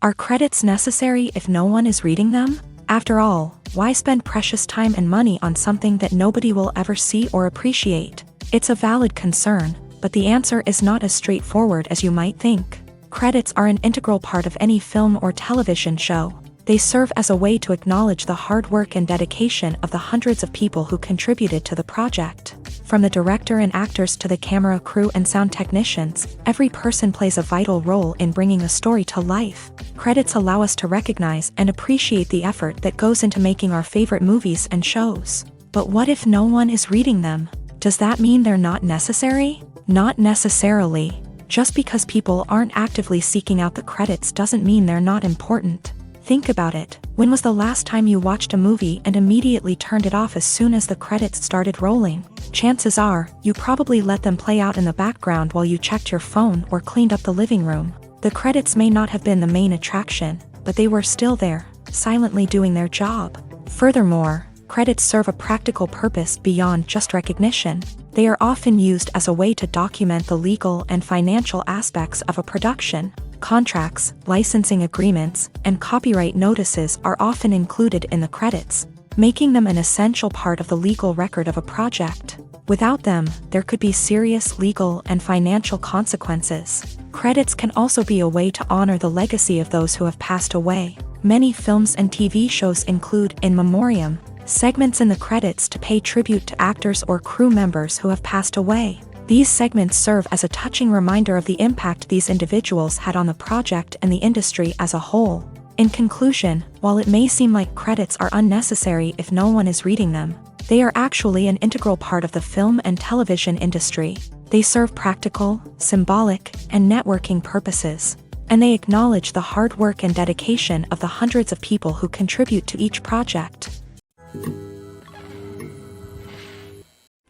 Are credits necessary if no one is reading them? After all, why spend precious time and money on something that nobody will ever see or appreciate? It's a valid concern, but the answer is not as straightforward as you might think. Credits are an integral part of any film or television show. They serve as a way to acknowledge the hard work and dedication of the hundreds of people who contributed to the project. From the director and actors to the camera crew and sound technicians, every person plays a vital role in bringing a story to life. Credits allow us to recognize and appreciate the effort that goes into making our favorite movies and shows. But what if no one is reading them? Does that mean they're not necessary? Not necessarily. Just because people aren't actively seeking out the credits doesn't mean they're not important. Think about it. When was the last time you watched a movie and immediately turned it off as soon as the credits started rolling? Chances are, you probably let them play out in the background while you checked your phone or cleaned up the living room. The credits may not have been the main attraction, but they were still there, silently doing their job. Furthermore, credits serve a practical purpose beyond just recognition. They are often used as a way to document the legal and financial aspects of a production. Contracts, licensing agreements, and copyright notices are often included in the credits, making them an essential part of the legal record of a project. Without them, there could be serious legal and financial consequences. Credits can also be a way to honor the legacy of those who have passed away. Many films and TV shows include in memoriam segments in the credits to pay tribute to actors or crew members who have passed away. These segments serve as a touching reminder of the impact these individuals had on the project and the industry as a whole. In conclusion, while it may seem like credits are unnecessary if no one is reading them, they are actually an integral part of the film and television industry. They serve practical, symbolic, and networking purposes, and they acknowledge the hard work and dedication of the hundreds of people who contribute to each project.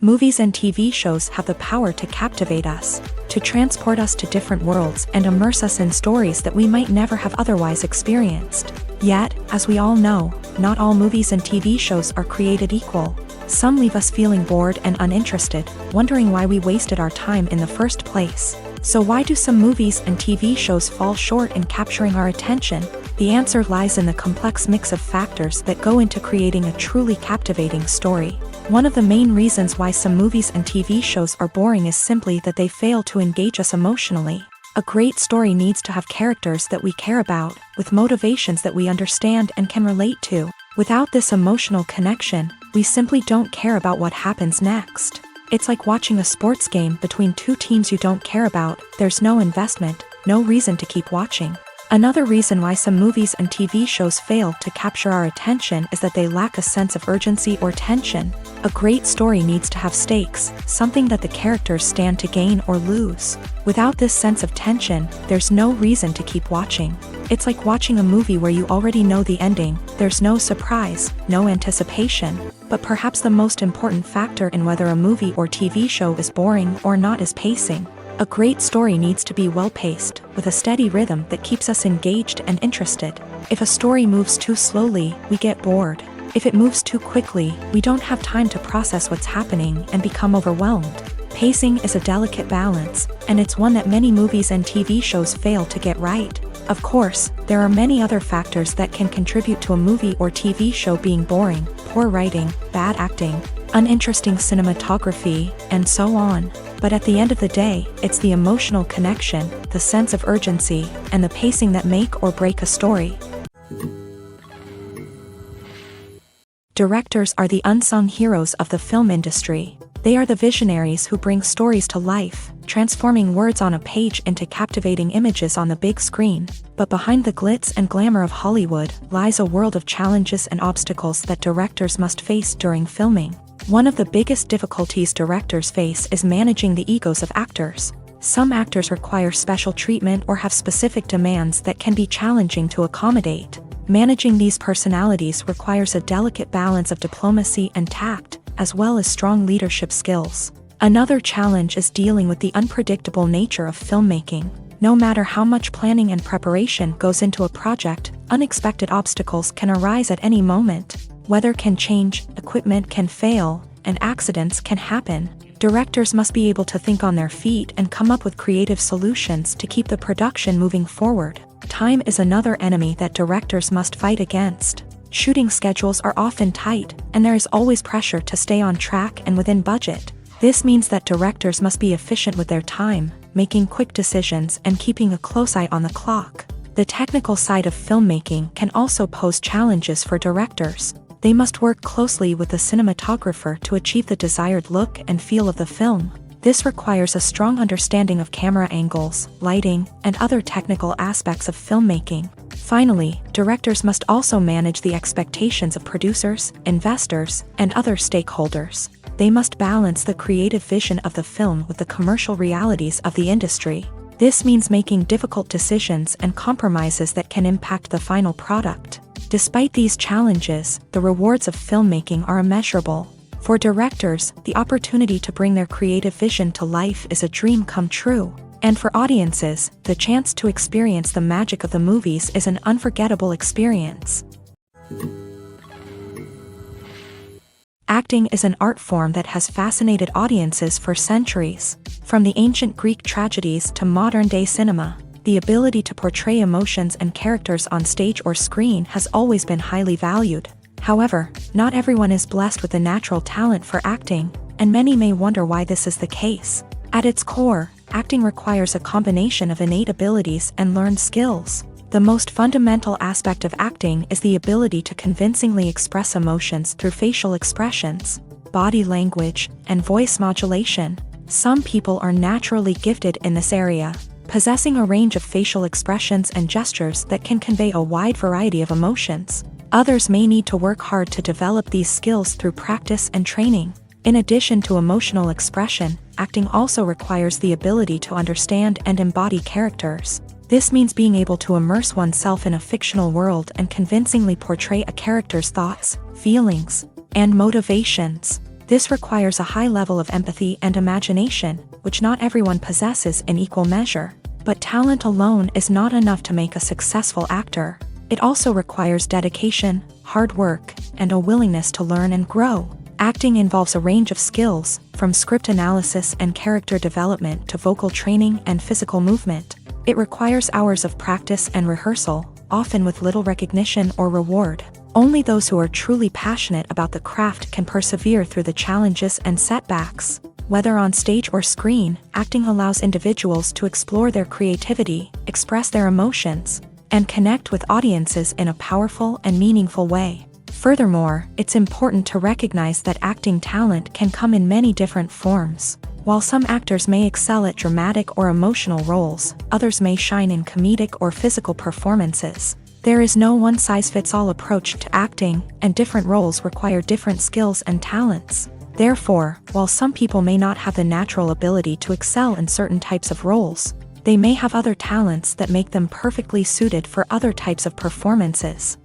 Movies and TV shows have the power to captivate us, to transport us to different worlds and immerse us in stories that we might never have otherwise experienced. Yet, as we all know, not all movies and TV shows are created equal. Some leave us feeling bored and uninterested, wondering why we wasted our time in the first place. So why do some movies and TV shows fall short in capturing our attention? The answer lies in the complex mix of factors that go into creating a truly captivating story. One of the main reasons why some movies and TV shows are boring is simply that they fail to engage us emotionally. A great story needs to have characters that we care about, with motivations that we understand and can relate to. Without this emotional connection, we simply don't care about what happens next. It's like watching a sports game between two teams you don't care about. There's no investment, no reason to keep watching. Another reason why some movies and TV shows fail to capture our attention is that they lack a sense of urgency or tension. A great story needs to have stakes, something that the characters stand to gain or lose. Without this sense of tension, there's no reason to keep watching. It's like watching a movie where you already know the ending. There's no surprise, no anticipation. But perhaps the most important factor in whether a movie or TV show is boring or not is pacing. A great story needs to be well-paced, with a steady rhythm that keeps us engaged and interested. If a story moves too slowly, we get bored. If it moves too quickly, we don't have time to process what's happening and become overwhelmed. Pacing is a delicate balance, and it's one that many movies and TV shows fail to get right. Of course, there are many other factors that can contribute to a movie or TV show being boring: poor writing, bad acting, uninteresting cinematography, and so on. But at the end of the day, it's the emotional connection, the sense of urgency, and the pacing that make or break a story. Directors are the unsung heroes of the film industry. They are the visionaries who bring stories to life, transforming words on a page into captivating images on the big screen. But behind the glitz and glamour of Hollywood lies a world of challenges and obstacles that directors must face during filming. One of the biggest difficulties directors face is managing the egos of actors. Some actors require special treatment or have specific demands that can be challenging to accommodate. Managing these personalities requires a delicate balance of diplomacy and tact, as well as strong leadership skills. Another challenge is dealing with the unpredictable nature of filmmaking. No matter how much planning and preparation goes into a project, unexpected obstacles can arise at any moment. Weather can change, equipment can fail, and accidents can happen. Directors must be able to think on their feet and come up with creative solutions to keep the production moving forward. Time is another enemy that directors must fight against. Shooting schedules are often tight, and there is always pressure to stay on track and within budget. This means that directors must be efficient with their time, making quick decisions and keeping a close eye on the clock. The technical side of filmmaking can also pose challenges for directors. They must work closely with the cinematographer to achieve the desired look and feel of the film. This requires a strong understanding of camera angles, lighting, and other technical aspects of filmmaking. Finally, directors must also manage the expectations of producers, investors, and other stakeholders. They must balance the creative vision of the film with the commercial realities of the industry. This means making difficult decisions and compromises that can impact the final product. Despite these challenges, the rewards of filmmaking are immeasurable. For directors, the opportunity to bring their creative vision to life is a dream come true. And for audiences, the chance to experience the magic of the movies is an unforgettable experience. Acting is an art form that has fascinated audiences for centuries. From the ancient Greek tragedies to modern-day cinema, the ability to portray emotions and characters on stage or screen has always been highly valued. However, not everyone is blessed with a natural talent for acting, and many may wonder why this is the case. At its core, acting requires a combination of innate abilities and learned skills. The most fundamental aspect of acting is the ability to convincingly express emotions through facial expressions, body language, and voice modulation. Some people are naturally gifted in this area, possessing a range of facial expressions and gestures that can convey a wide variety of emotions. Others may need to work hard to develop these skills through practice and training. In addition to emotional expression, acting also requires the ability to understand and embody characters. This means being able to immerse oneself in a fictional world and convincingly portray a character's thoughts, feelings, and motivations. This requires a high level of empathy and imagination, which not everyone possesses in equal measure. But talent alone is not enough to make a successful actor. It also requires dedication, hard work, and a willingness to learn and grow. Acting involves a range of skills, from script analysis and character development to vocal training and physical movement. It requires hours of practice and rehearsal, often with little recognition or reward. Only those who are truly passionate about the craft can persevere through the challenges and setbacks. Whether on stage or screen, acting allows individuals to explore their creativity, express their emotions, and connect with audiences in a powerful and meaningful way. Furthermore, it's important to recognize that acting talent can come in many different forms. While some actors may excel at dramatic or emotional roles, others may shine in comedic or physical performances. There is no one-size-fits-all approach to acting, and different roles require different skills and talents. Therefore, while some people may not have the natural ability to excel in certain types of roles, they may have other talents that make them perfectly suited for other types of performances.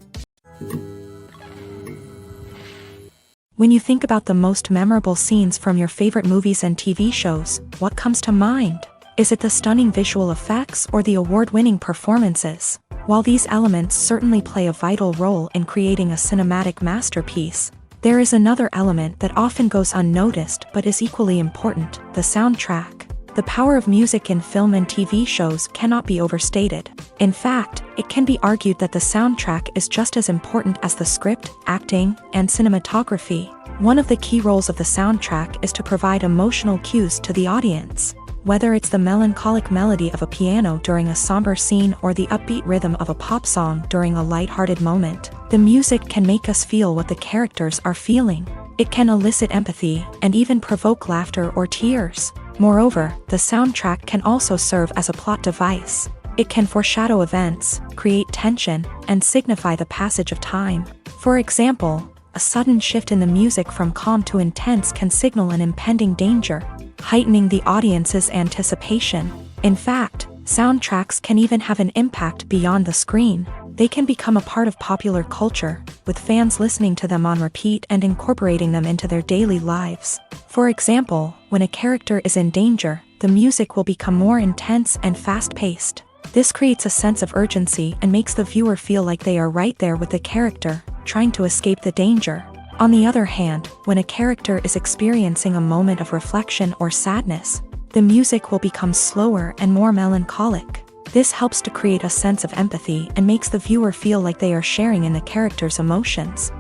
When you think about the most memorable scenes from your favorite movies and TV shows, what comes to mind? Is it the stunning visual effects or the award-winning performances? While these elements certainly play a vital role in creating a cinematic masterpiece, there is another element that often goes unnoticed but is equally important: the soundtrack. The power of music in film and TV shows cannot be overstated. In fact, it can be argued that the soundtrack is just as important as the script, acting, and cinematography. One of the key roles of the soundtrack is to provide emotional cues to the audience. Whether it's the melancholic melody of a piano during a somber scene or the upbeat rhythm of a pop song during a light-hearted moment, the music can make us feel what the characters are feeling. It can elicit empathy and even provoke laughter or tears. Moreover, the soundtrack can also serve as a plot device. It can foreshadow events, create tension, and signify the passage of time. For example, a sudden shift in the music from calm to intense can signal an impending danger. heightening the audience's anticipation. In fact, soundtracks can even have an impact beyond the screen. They can become a part of popular culture, with fans listening to them on repeat and incorporating them into their daily lives. For example, when a character is in danger, the music will become more intense and fast-paced. This creates a sense of urgency and makes the viewer feel like they are right there with the character, trying to escape the danger. On the other hand, when a character is experiencing a moment of reflection or sadness, the music will become slower and more melancholic. This helps to create a sense of empathy and makes the viewer feel like they are sharing in the character's emotions.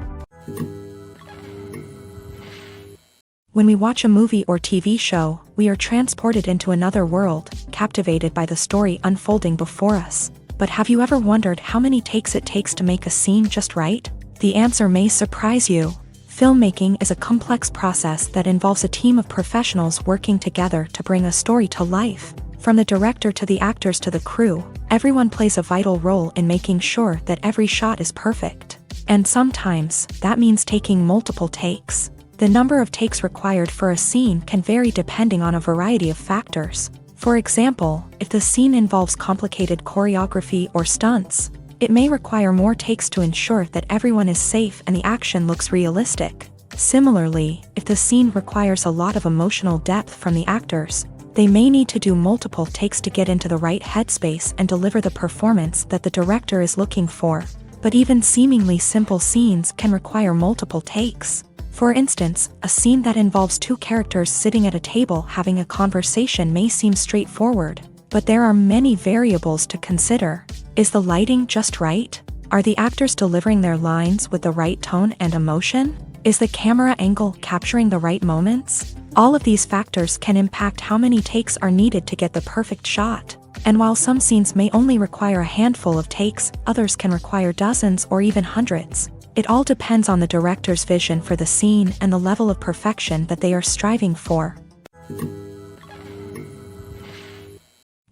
When we watch a movie or TV show, we are transported into another world, captivated by the story unfolding before us. But have you ever wondered how many takes it takes to make a scene just right? The answer may surprise you. Filmmaking is a complex process that involves a team of professionals working together to bring a story to life. From the director to the actors to the crew, everyone plays a vital role in making sure that every shot is perfect. And sometimes, that means taking multiple takes. The number of takes required for a scene can vary depending on a variety of factors. For example, if the scene involves complicated choreography or stunts, it may require more takes to ensure that everyone is safe and the action looks realistic. Similarly, if the scene requires a lot of emotional depth from the actors, they may need to do multiple takes to get into the right headspace and deliver the performance that the director is looking for. But even seemingly simple scenes can require multiple takes. For instance, a scene that involves two characters sitting at a table having a conversation may seem straightforward, but there are many variables to consider. Is the lighting just right? Are the actors delivering their lines with the right tone and emotion? Is the camera angle capturing the right moments? All of these factors can impact how many takes are needed to get the perfect shot. And while some scenes may only require a handful of takes, others can require dozens or even hundreds. It all depends on the director's vision for the scene and the level of perfection that they are striving for.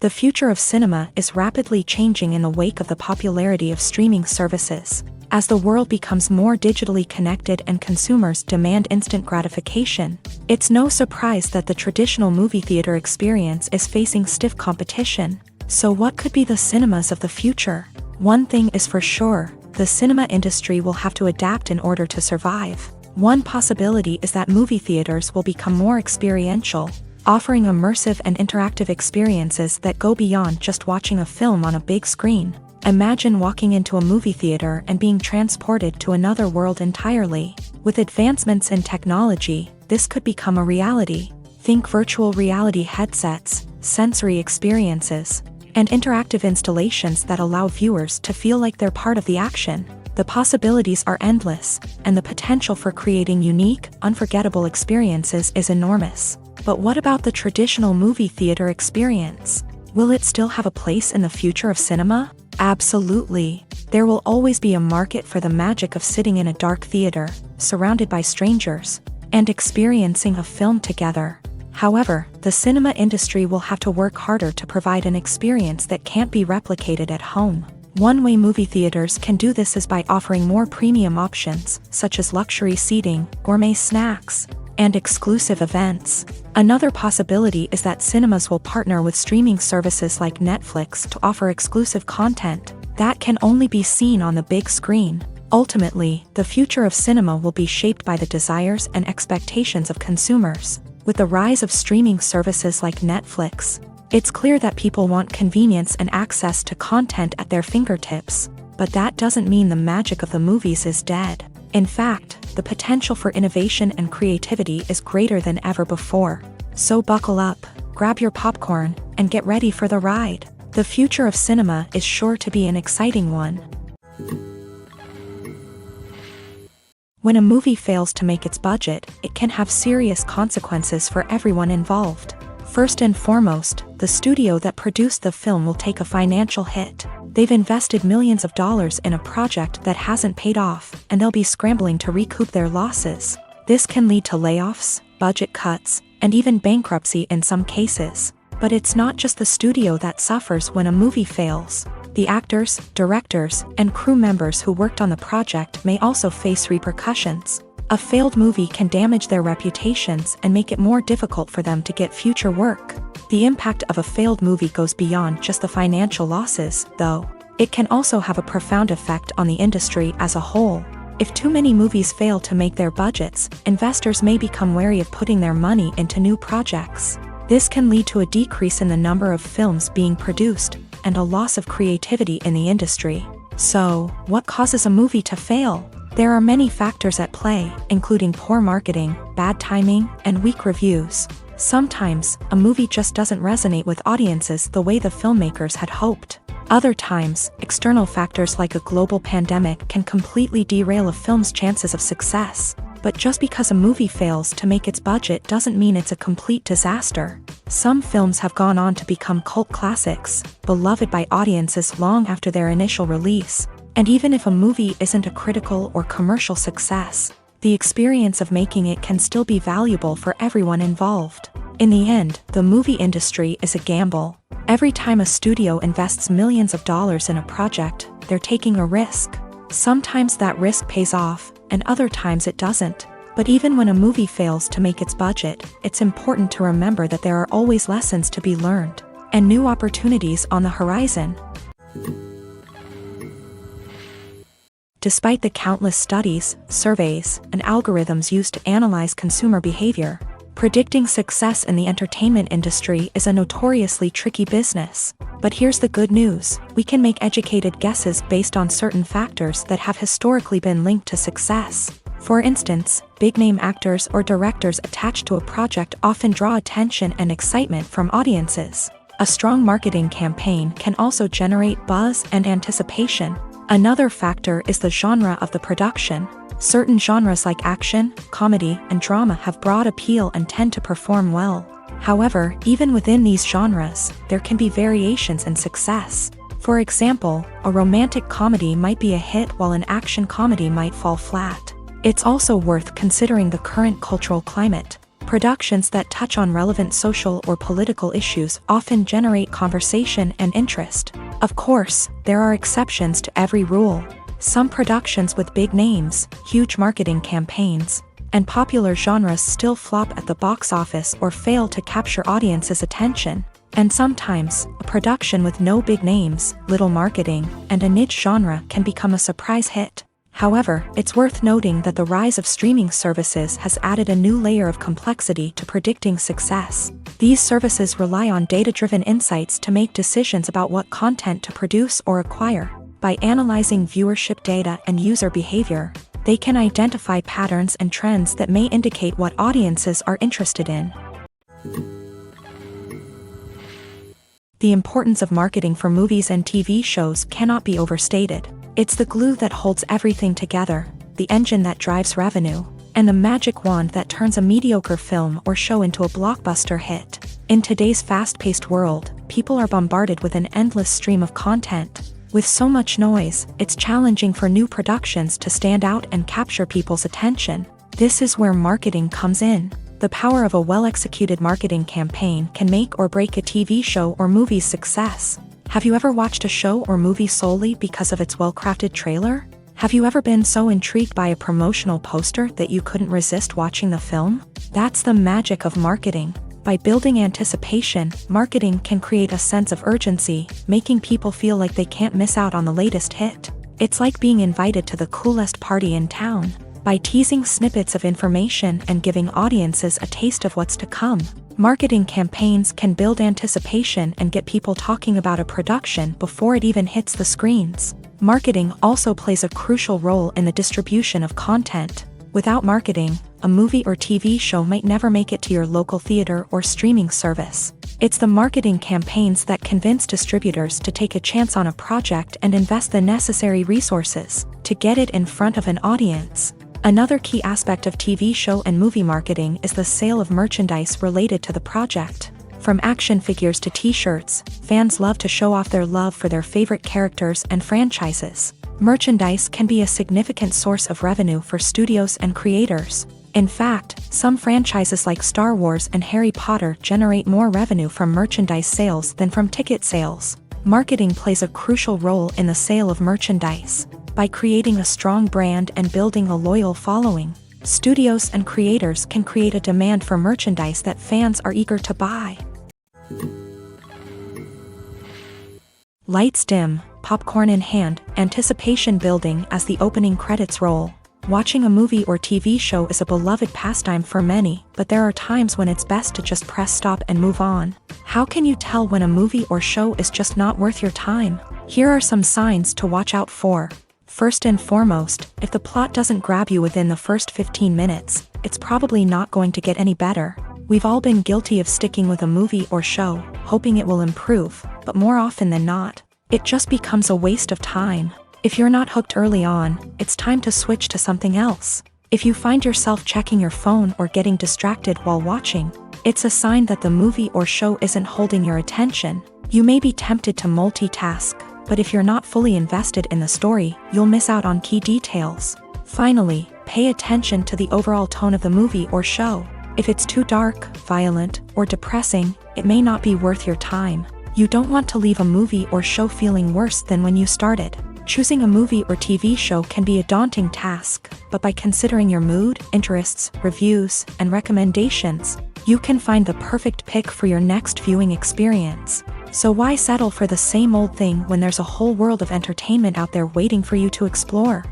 The future of cinema is rapidly changing in the wake of the popularity of streaming services. As the world becomes more digitally connected and consumers demand instant gratification, it's no surprise that the traditional movie theater experience is facing stiff competition. So what could be the cinemas of the future? One thing is for sure, the cinema industry will have to adapt in order to survive. One possibility is that movie theaters will become more experiential, offering immersive and interactive experiences that go beyond just watching a film on a big screen. Imagine walking into a movie theater and being transported to another world entirely. With advancements in technology, this could become a reality. Think virtual reality headsets, sensory experiences, and interactive installations that allow viewers to feel like they're part of the action. The possibilities are endless, and the potential for creating unique, unforgettable experiences is enormous. But what about the traditional movie theater experience? Will it still have a place in the future of cinema? Absolutely. There will always be a market for the magic of sitting in a dark theater, surrounded by strangers, and experiencing a film together. However, the cinema industry will have to work harder to provide an experience that can't be replicated at home. One way movie theaters can do this is by offering more premium options, such as luxury seating, gourmet snacks, and exclusive events. Another possibility is that cinemas will partner with streaming services like Netflix to offer exclusive content that can only be seen on the big screen. Ultimately, the future of cinema will be shaped by the desires and expectations of consumers. With the rise of streaming services like Netflix, it's clear that people want convenience and access to content at their fingertips. But that doesn't mean the magic of the movies is dead. In fact, the potential for innovation and creativity is greater than ever before. So buckle up, grab your popcorn, and get ready for the ride. The future of cinema is sure to be an exciting one. When a movie fails to make its budget, it can have serious consequences for everyone involved. First and foremost, the studio that produced the film will take a financial hit. They've invested millions of dollars in a project that hasn't paid off, and they'll be scrambling to recoup their losses. This can lead to layoffs, budget cuts, and even bankruptcy in some cases. But it's not just the studio that suffers when a movie fails. The actors, directors, and crew members who worked on the project may also face repercussions. A failed movie can damage their reputations and make it more difficult for them to get future work. The impact of a failed movie goes beyond just the financial losses, though. It can also have a profound effect on the industry as a whole. If too many movies fail to make their budgets, investors may become wary of putting their money into new projects. This can lead to a decrease in the number of films being produced, and a loss of creativity in the industry. So, what causes a movie to fail? There are many factors at play, including poor marketing, bad timing, and weak reviews. Sometimes, a movie just doesn't resonate with audiences the way the filmmakers had hoped. Other times, external factors like a global pandemic can completely derail a film's chances of success. But just because a movie fails to make its budget doesn't mean it's a complete disaster. Some films have gone on to become cult classics, beloved by audiences long after their initial release. And even if a movie isn't a critical or commercial success, the experience of making it can still be valuable for everyone involved. In the end, the movie industry is a gamble. Every time a studio invests millions of dollars in a project, they're taking a risk. Sometimes that risk pays off, and other times it doesn't. But even when a movie fails to make its budget, it's important to remember that there are always lessons to be learned, and new opportunities on the horizon. Despite the countless studies, surveys, and algorithms used to analyze consumer behavior, predicting success in the entertainment industry is a notoriously tricky business. But here's the good news: we can make educated guesses based on certain factors that have historically been linked to success. For instance, big-name actors or directors attached to a project often draw attention and excitement from audiences. A strong marketing campaign can also generate buzz and anticipation. Another factor is the genre of the production. Certain genres like action, comedy, and drama have broad appeal and tend to perform well. However, even within these genres, there can be variations in success. For example, a romantic comedy might be a hit while an action comedy might fall flat. It's also worth considering the current cultural climate. Productions that touch on relevant social or political issues often generate conversation and interest. Of course, there are exceptions to every rule. Some productions with big names, huge marketing campaigns, and popular genres still flop at the box office or fail to capture audiences' attention. And sometimes, a production with no big names, little marketing, and a niche genre can become a surprise hit. However, it's worth noting that the rise of streaming services has added a new layer of complexity to predicting success. These services rely on data-driven insights to make decisions about what content to produce or acquire. By analyzing viewership data and user behavior, they can identify patterns and trends that may indicate what audiences are interested in. The importance of marketing for movies and TV shows cannot be overstated. It's the glue that holds everything together, the engine that drives revenue, and the magic wand that turns a mediocre film or show into a blockbuster hit. In today's fast-paced world, people are bombarded with an endless stream of content. With so much noise, it's challenging for new productions to stand out and capture people's attention. This is where marketing comes in. The power of a well-executed marketing campaign can make or break a TV show or movie's success. Have you ever watched a show or movie solely because of its well-crafted trailer? Have you ever been so intrigued by a promotional poster that you couldn't resist watching the film? That's the magic of marketing. By building anticipation, marketing can create a sense of urgency, making people feel like they can't miss out on the latest hit. It's like being invited to the coolest party in town. By teasing snippets of information and giving audiences a taste of what's to come, marketing campaigns can build anticipation and get people talking about a production before it even hits the screens. Marketing also plays a crucial role in the distribution of content. Without marketing, a movie or TV show might never make it to your local theater or streaming service. It's the marketing campaigns that convince distributors to take a chance on a project and invest the necessary resources to get it in front of an audience. Another key aspect of TV show and movie marketing is the sale of merchandise related to the project. From action figures to t-shirts, fans love to show off their love for their favorite characters and franchises. Merchandise can be a significant source of revenue for studios and creators. In fact, some franchises like Star Wars and Harry Potter generate more revenue from merchandise sales than from ticket sales. Marketing plays a crucial role in the sale of merchandise. By creating a strong brand and building a loyal following, Studios and creators can create a demand for merchandise that fans are eager to buy. Lights dim, popcorn in hand, anticipation building as the opening credits roll. Watching a movie or TV show is a beloved pastime for many, but there are times when it's best to just press stop and move on. How can you tell when a movie or show is just not worth your time? Here are some signs to watch out for. First and foremost, if the plot doesn't grab you within the first 15 minutes, it's probably not going to get any better. We've all been guilty of sticking with a movie or show, hoping it will improve, but more often than not, it just becomes a waste of time. If you're not hooked early on, it's time to switch to something else. If you find yourself checking your phone or getting distracted while watching, it's a sign that the movie or show isn't holding your attention. You may be tempted to multitask, but if you're not fully invested in the story, you'll miss out on key details. Finally, pay attention to the overall tone of the movie or show. If it's too dark, violent, or depressing, it may not be worth your time. You don't want to leave a movie or show feeling worse than when you started. Choosing a movie or TV show can be a daunting task, but by considering your mood, interests, reviews, and recommendations, you can find the perfect pick for your next viewing experience. So why settle for the same old thing when there's a whole world of entertainment out there waiting for you to explore?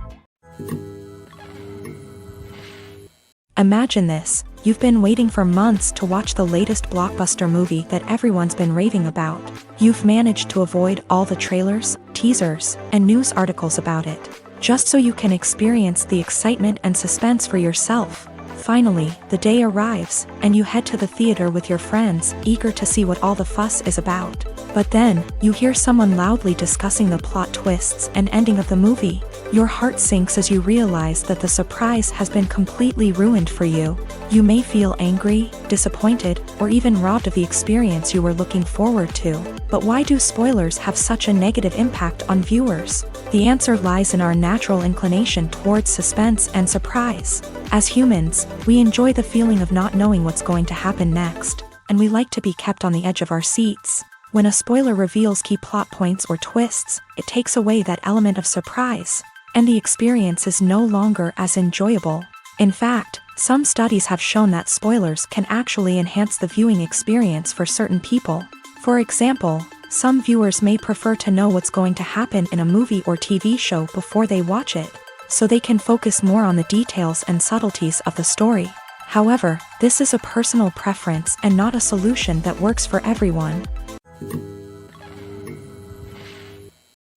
Imagine this. You've been waiting for months to watch the latest blockbuster movie that everyone's been raving about. You've managed to avoid all the trailers, teasers, and news articles about it, just so you can experience the excitement and suspense for yourself. Finally, the day arrives, and you head to the theater with your friends, eager to see what all the fuss is about. But then, you hear someone loudly discussing the plot twists and ending of the movie. Your heart sinks as you realize that the surprise has been completely ruined for you. You may feel angry, disappointed, or even robbed of the experience you were looking forward to. But why do spoilers have such a negative impact on viewers? The answer lies in our natural inclination towards suspense and surprise. As humans, we enjoy the feeling of not knowing what's going to happen next, and we like to be kept on the edge of our seats. When a spoiler reveals key plot points or twists, it takes away that element of surprise, and the experience is no longer as enjoyable. In fact, some studies have shown that spoilers can actually enhance the viewing experience for certain people. For example, some viewers may prefer to know what's going to happen in a movie or TV show before they watch it, so they can focus more on the details and subtleties of the story. However, this is a personal preference and not a solution that works for everyone.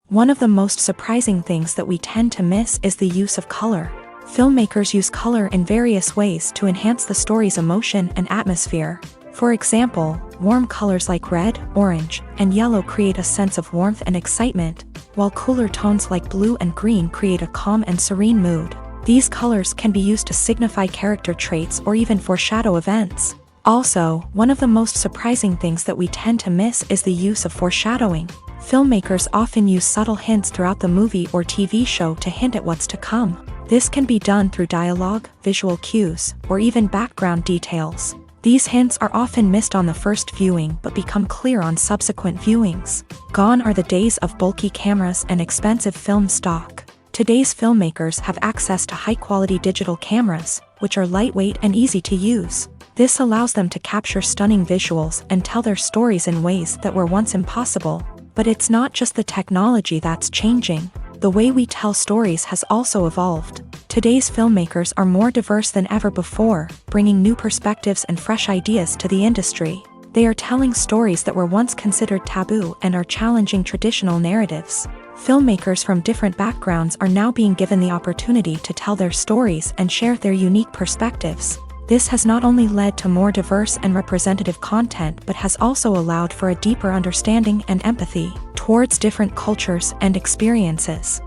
One of the most surprising things that we tend to miss is the use of color. Filmmakers use color in various ways to enhance the story's emotion and atmosphere. For example, warm colors like red, orange, and yellow create a sense of warmth and excitement, while cooler tones like blue and green create a calm and serene mood. These colors can be used to signify character traits or even foreshadow events. Also, one of the most surprising things that we tend to miss is the use of foreshadowing. Filmmakers often use subtle hints throughout the movie or TV show to hint at what's to come. This can be done through dialogue, visual cues, or even background details. These hints are often missed on the first viewing but become clear on subsequent viewings. Gone are the days of bulky cameras and expensive film stock. Today's filmmakers have access to high-quality digital cameras, which are lightweight and easy to use. This allows them to capture stunning visuals and tell their stories in ways that were once impossible. But it's not just the technology that's changing. The way we tell stories has also evolved. Today's filmmakers are more diverse than ever before, bringing new perspectives and fresh ideas to the industry. They are telling stories that were once considered taboo and are challenging traditional narratives. Filmmakers from different backgrounds are now being given the opportunity to tell their stories and share their unique perspectives. This has not only led to more diverse and representative content but has also allowed for a deeper understanding and empathy towards different cultures and experiences.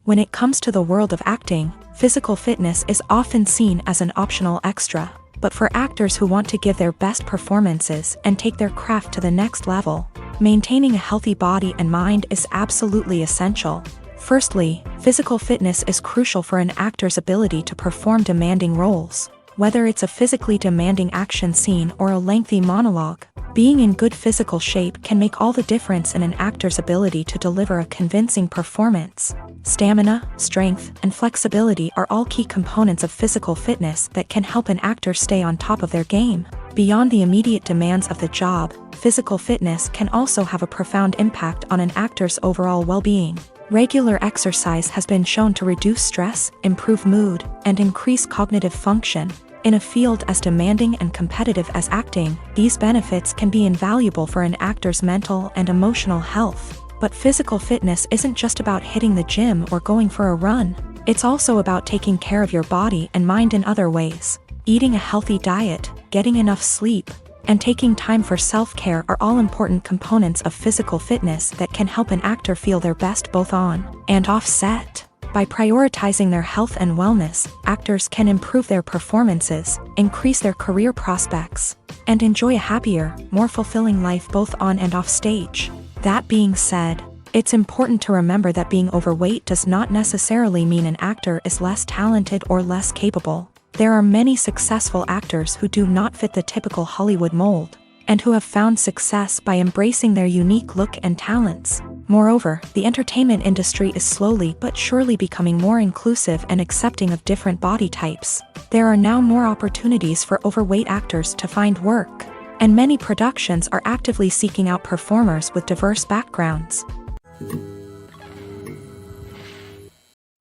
When it comes to the world of acting, physical fitness is often seen as an optional extra. But for actors who want to give their best performances and take their craft to the next level, maintaining a healthy body and mind is absolutely essential. Firstly, physical fitness is crucial for an actor's ability to perform demanding roles. Whether it's a physically demanding action scene or a lengthy monologue, being in good physical shape can make all the difference in an actor's ability to deliver a convincing performance. Stamina, strength, and flexibility are all key components of physical fitness that can help an actor stay on top of their game. Beyond the immediate demands of the job, physical fitness can also have a profound impact on an actor's overall well-being. Regular exercise has been shown to reduce stress, improve mood, and increase cognitive function. In a field as demanding and competitive as acting, these benefits can be invaluable for an actor's mental and emotional health. But physical fitness isn't just about hitting the gym or going for a run. It's also about taking care of your body and mind in other ways. Eating a healthy diet, getting enough sleep, and taking time for self-care are all important components of physical fitness that can help an actor feel their best both on and off set. By prioritizing their health and wellness, actors can improve their performances, increase their career prospects, and enjoy a happier, more fulfilling life both on and off stage. That being said, it's important to remember that being overweight does not necessarily mean an actor is less talented or less capable. There are many successful actors who do not fit the typical Hollywood mold, and who have found success by embracing their unique look and talents. Moreover, the entertainment industry is slowly but surely becoming more inclusive and accepting of different body types. There are now more opportunities for overweight actors to find work, and many productions are actively seeking out performers with diverse backgrounds.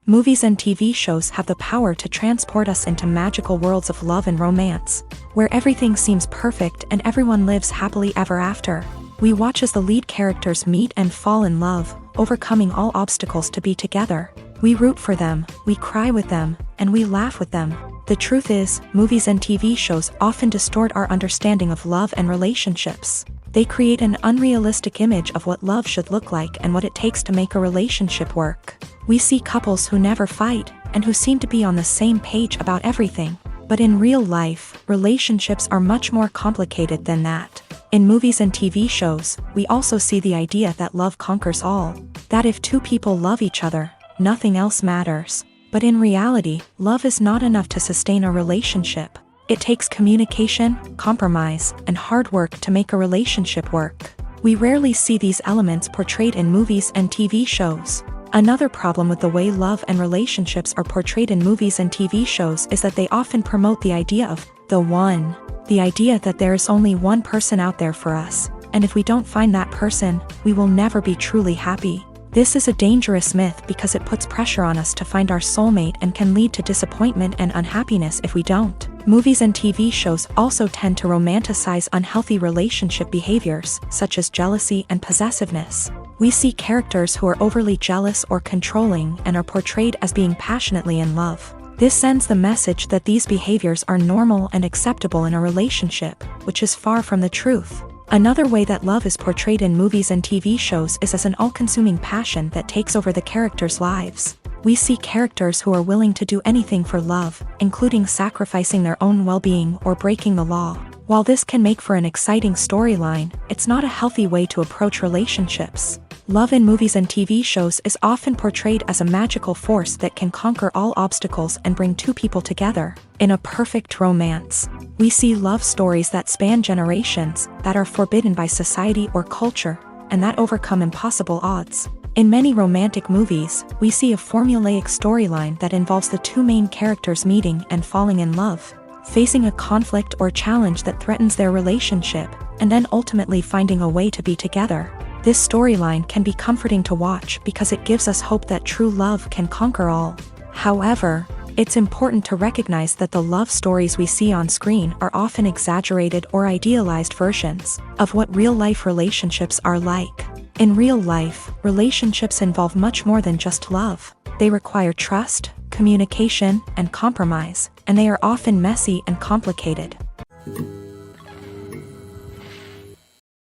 Movies and TV shows have the power to transport us into magical worlds of love and romance, where everything seems perfect and everyone lives happily ever after. We watch as the lead characters meet and fall in love, overcoming all obstacles to be together. We root for them, we cry with them, and we laugh with them. The truth is, movies and TV shows often distort our understanding of love and relationships. They create an unrealistic image of what love should look like and what it takes to make a relationship work. We see couples who never fight, and who seem to be on the same page about everything. But in real life, relationships are much more complicated than that. In movies and TV shows, we also see the idea that love conquers all. That if two people love each other, nothing else matters. But in reality, love is not enough to sustain a relationship. It takes communication, compromise, and hard work to make a relationship work. We rarely see these elements portrayed in movies and TV shows. Another problem with the way love and relationships are portrayed in movies and TV shows is that they often promote the idea of the one. The idea that there is only one person out there for us, and if we don't find that person, we will never be truly happy. This is a dangerous myth because it puts pressure on us to find our soulmate and can lead to disappointment and unhappiness if we don't. Movies and TV shows also tend to romanticize unhealthy relationship behaviors, such as jealousy and possessiveness. We see characters who are overly jealous or controlling and are portrayed as being passionately in love. This sends the message that these behaviors are normal and acceptable in a relationship, which is far from the truth. Another way that love is portrayed in movies and TV shows is as an all-consuming passion that takes over the characters' lives. We see characters who are willing to do anything for love, including sacrificing their own well-being or breaking the law. While this can make for an exciting storyline, it's not a healthy way to approach relationships. Love in movies and TV shows is often portrayed as a magical force that can conquer all obstacles and bring two people together. In a perfect romance, we see love stories that span generations, that are forbidden by society or culture, and that overcome impossible odds. In many romantic movies, we see a formulaic storyline that involves the two main characters meeting and falling in love, facing a conflict or challenge that threatens their relationship, and then ultimately finding a way to be together. This storyline can be comforting to watch because it gives us hope that true love can conquer all. However, it's important to recognize that the love stories we see on screen are often exaggerated or idealized versions of what real-life relationships are like. In real life, relationships involve much more than just love. They require trust, communication, and compromise, and they are often messy and complicated.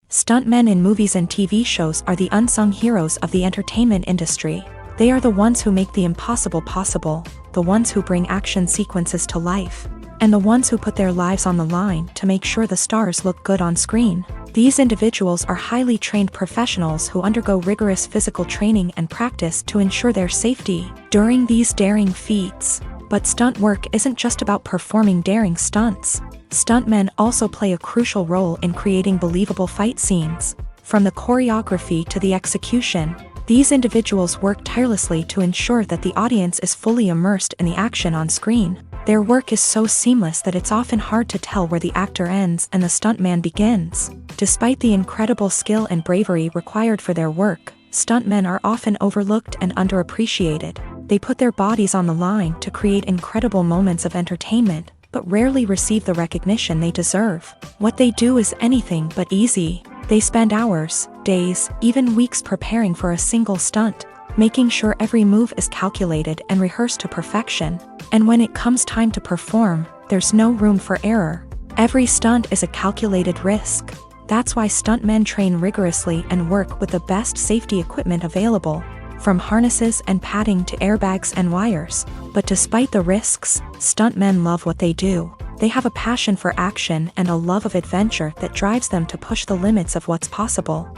Stuntmen in movies and TV shows are the unsung heroes of the entertainment industry. They are the ones who make the impossible possible, the ones who bring action sequences to life, and the ones who put their lives on the line to make sure the stars look good on screen. These individuals are highly trained professionals who undergo rigorous physical training and practice to ensure their safety during these daring feats. But stunt work isn't just about performing daring stunts. Stuntmen also play a crucial role in creating believable fight scenes. From the choreography to the execution, These individuals work tirelessly to ensure that the audience is fully immersed in the action on screen. Their work is so seamless that it's often hard to tell where the actor ends and the stuntman begins. Despite the incredible skill and bravery required for their work, stuntmen are often overlooked and underappreciated. They put their bodies on the line to create incredible moments of entertainment, but rarely receive the recognition they deserve. What they do is anything but easy. They spend hours, days, even weeks preparing for a single stunt, making sure every move is calculated and rehearsed to perfection. And when it comes time to perform, there's no room for error. Every stunt is a calculated risk. That's why stuntmen train rigorously and work with the best safety equipment available, from harnesses and padding to airbags and wires. But despite the risks, stuntmen love what they do. They have a passion for action and a love of adventure that drives them to push the limits of what's possible.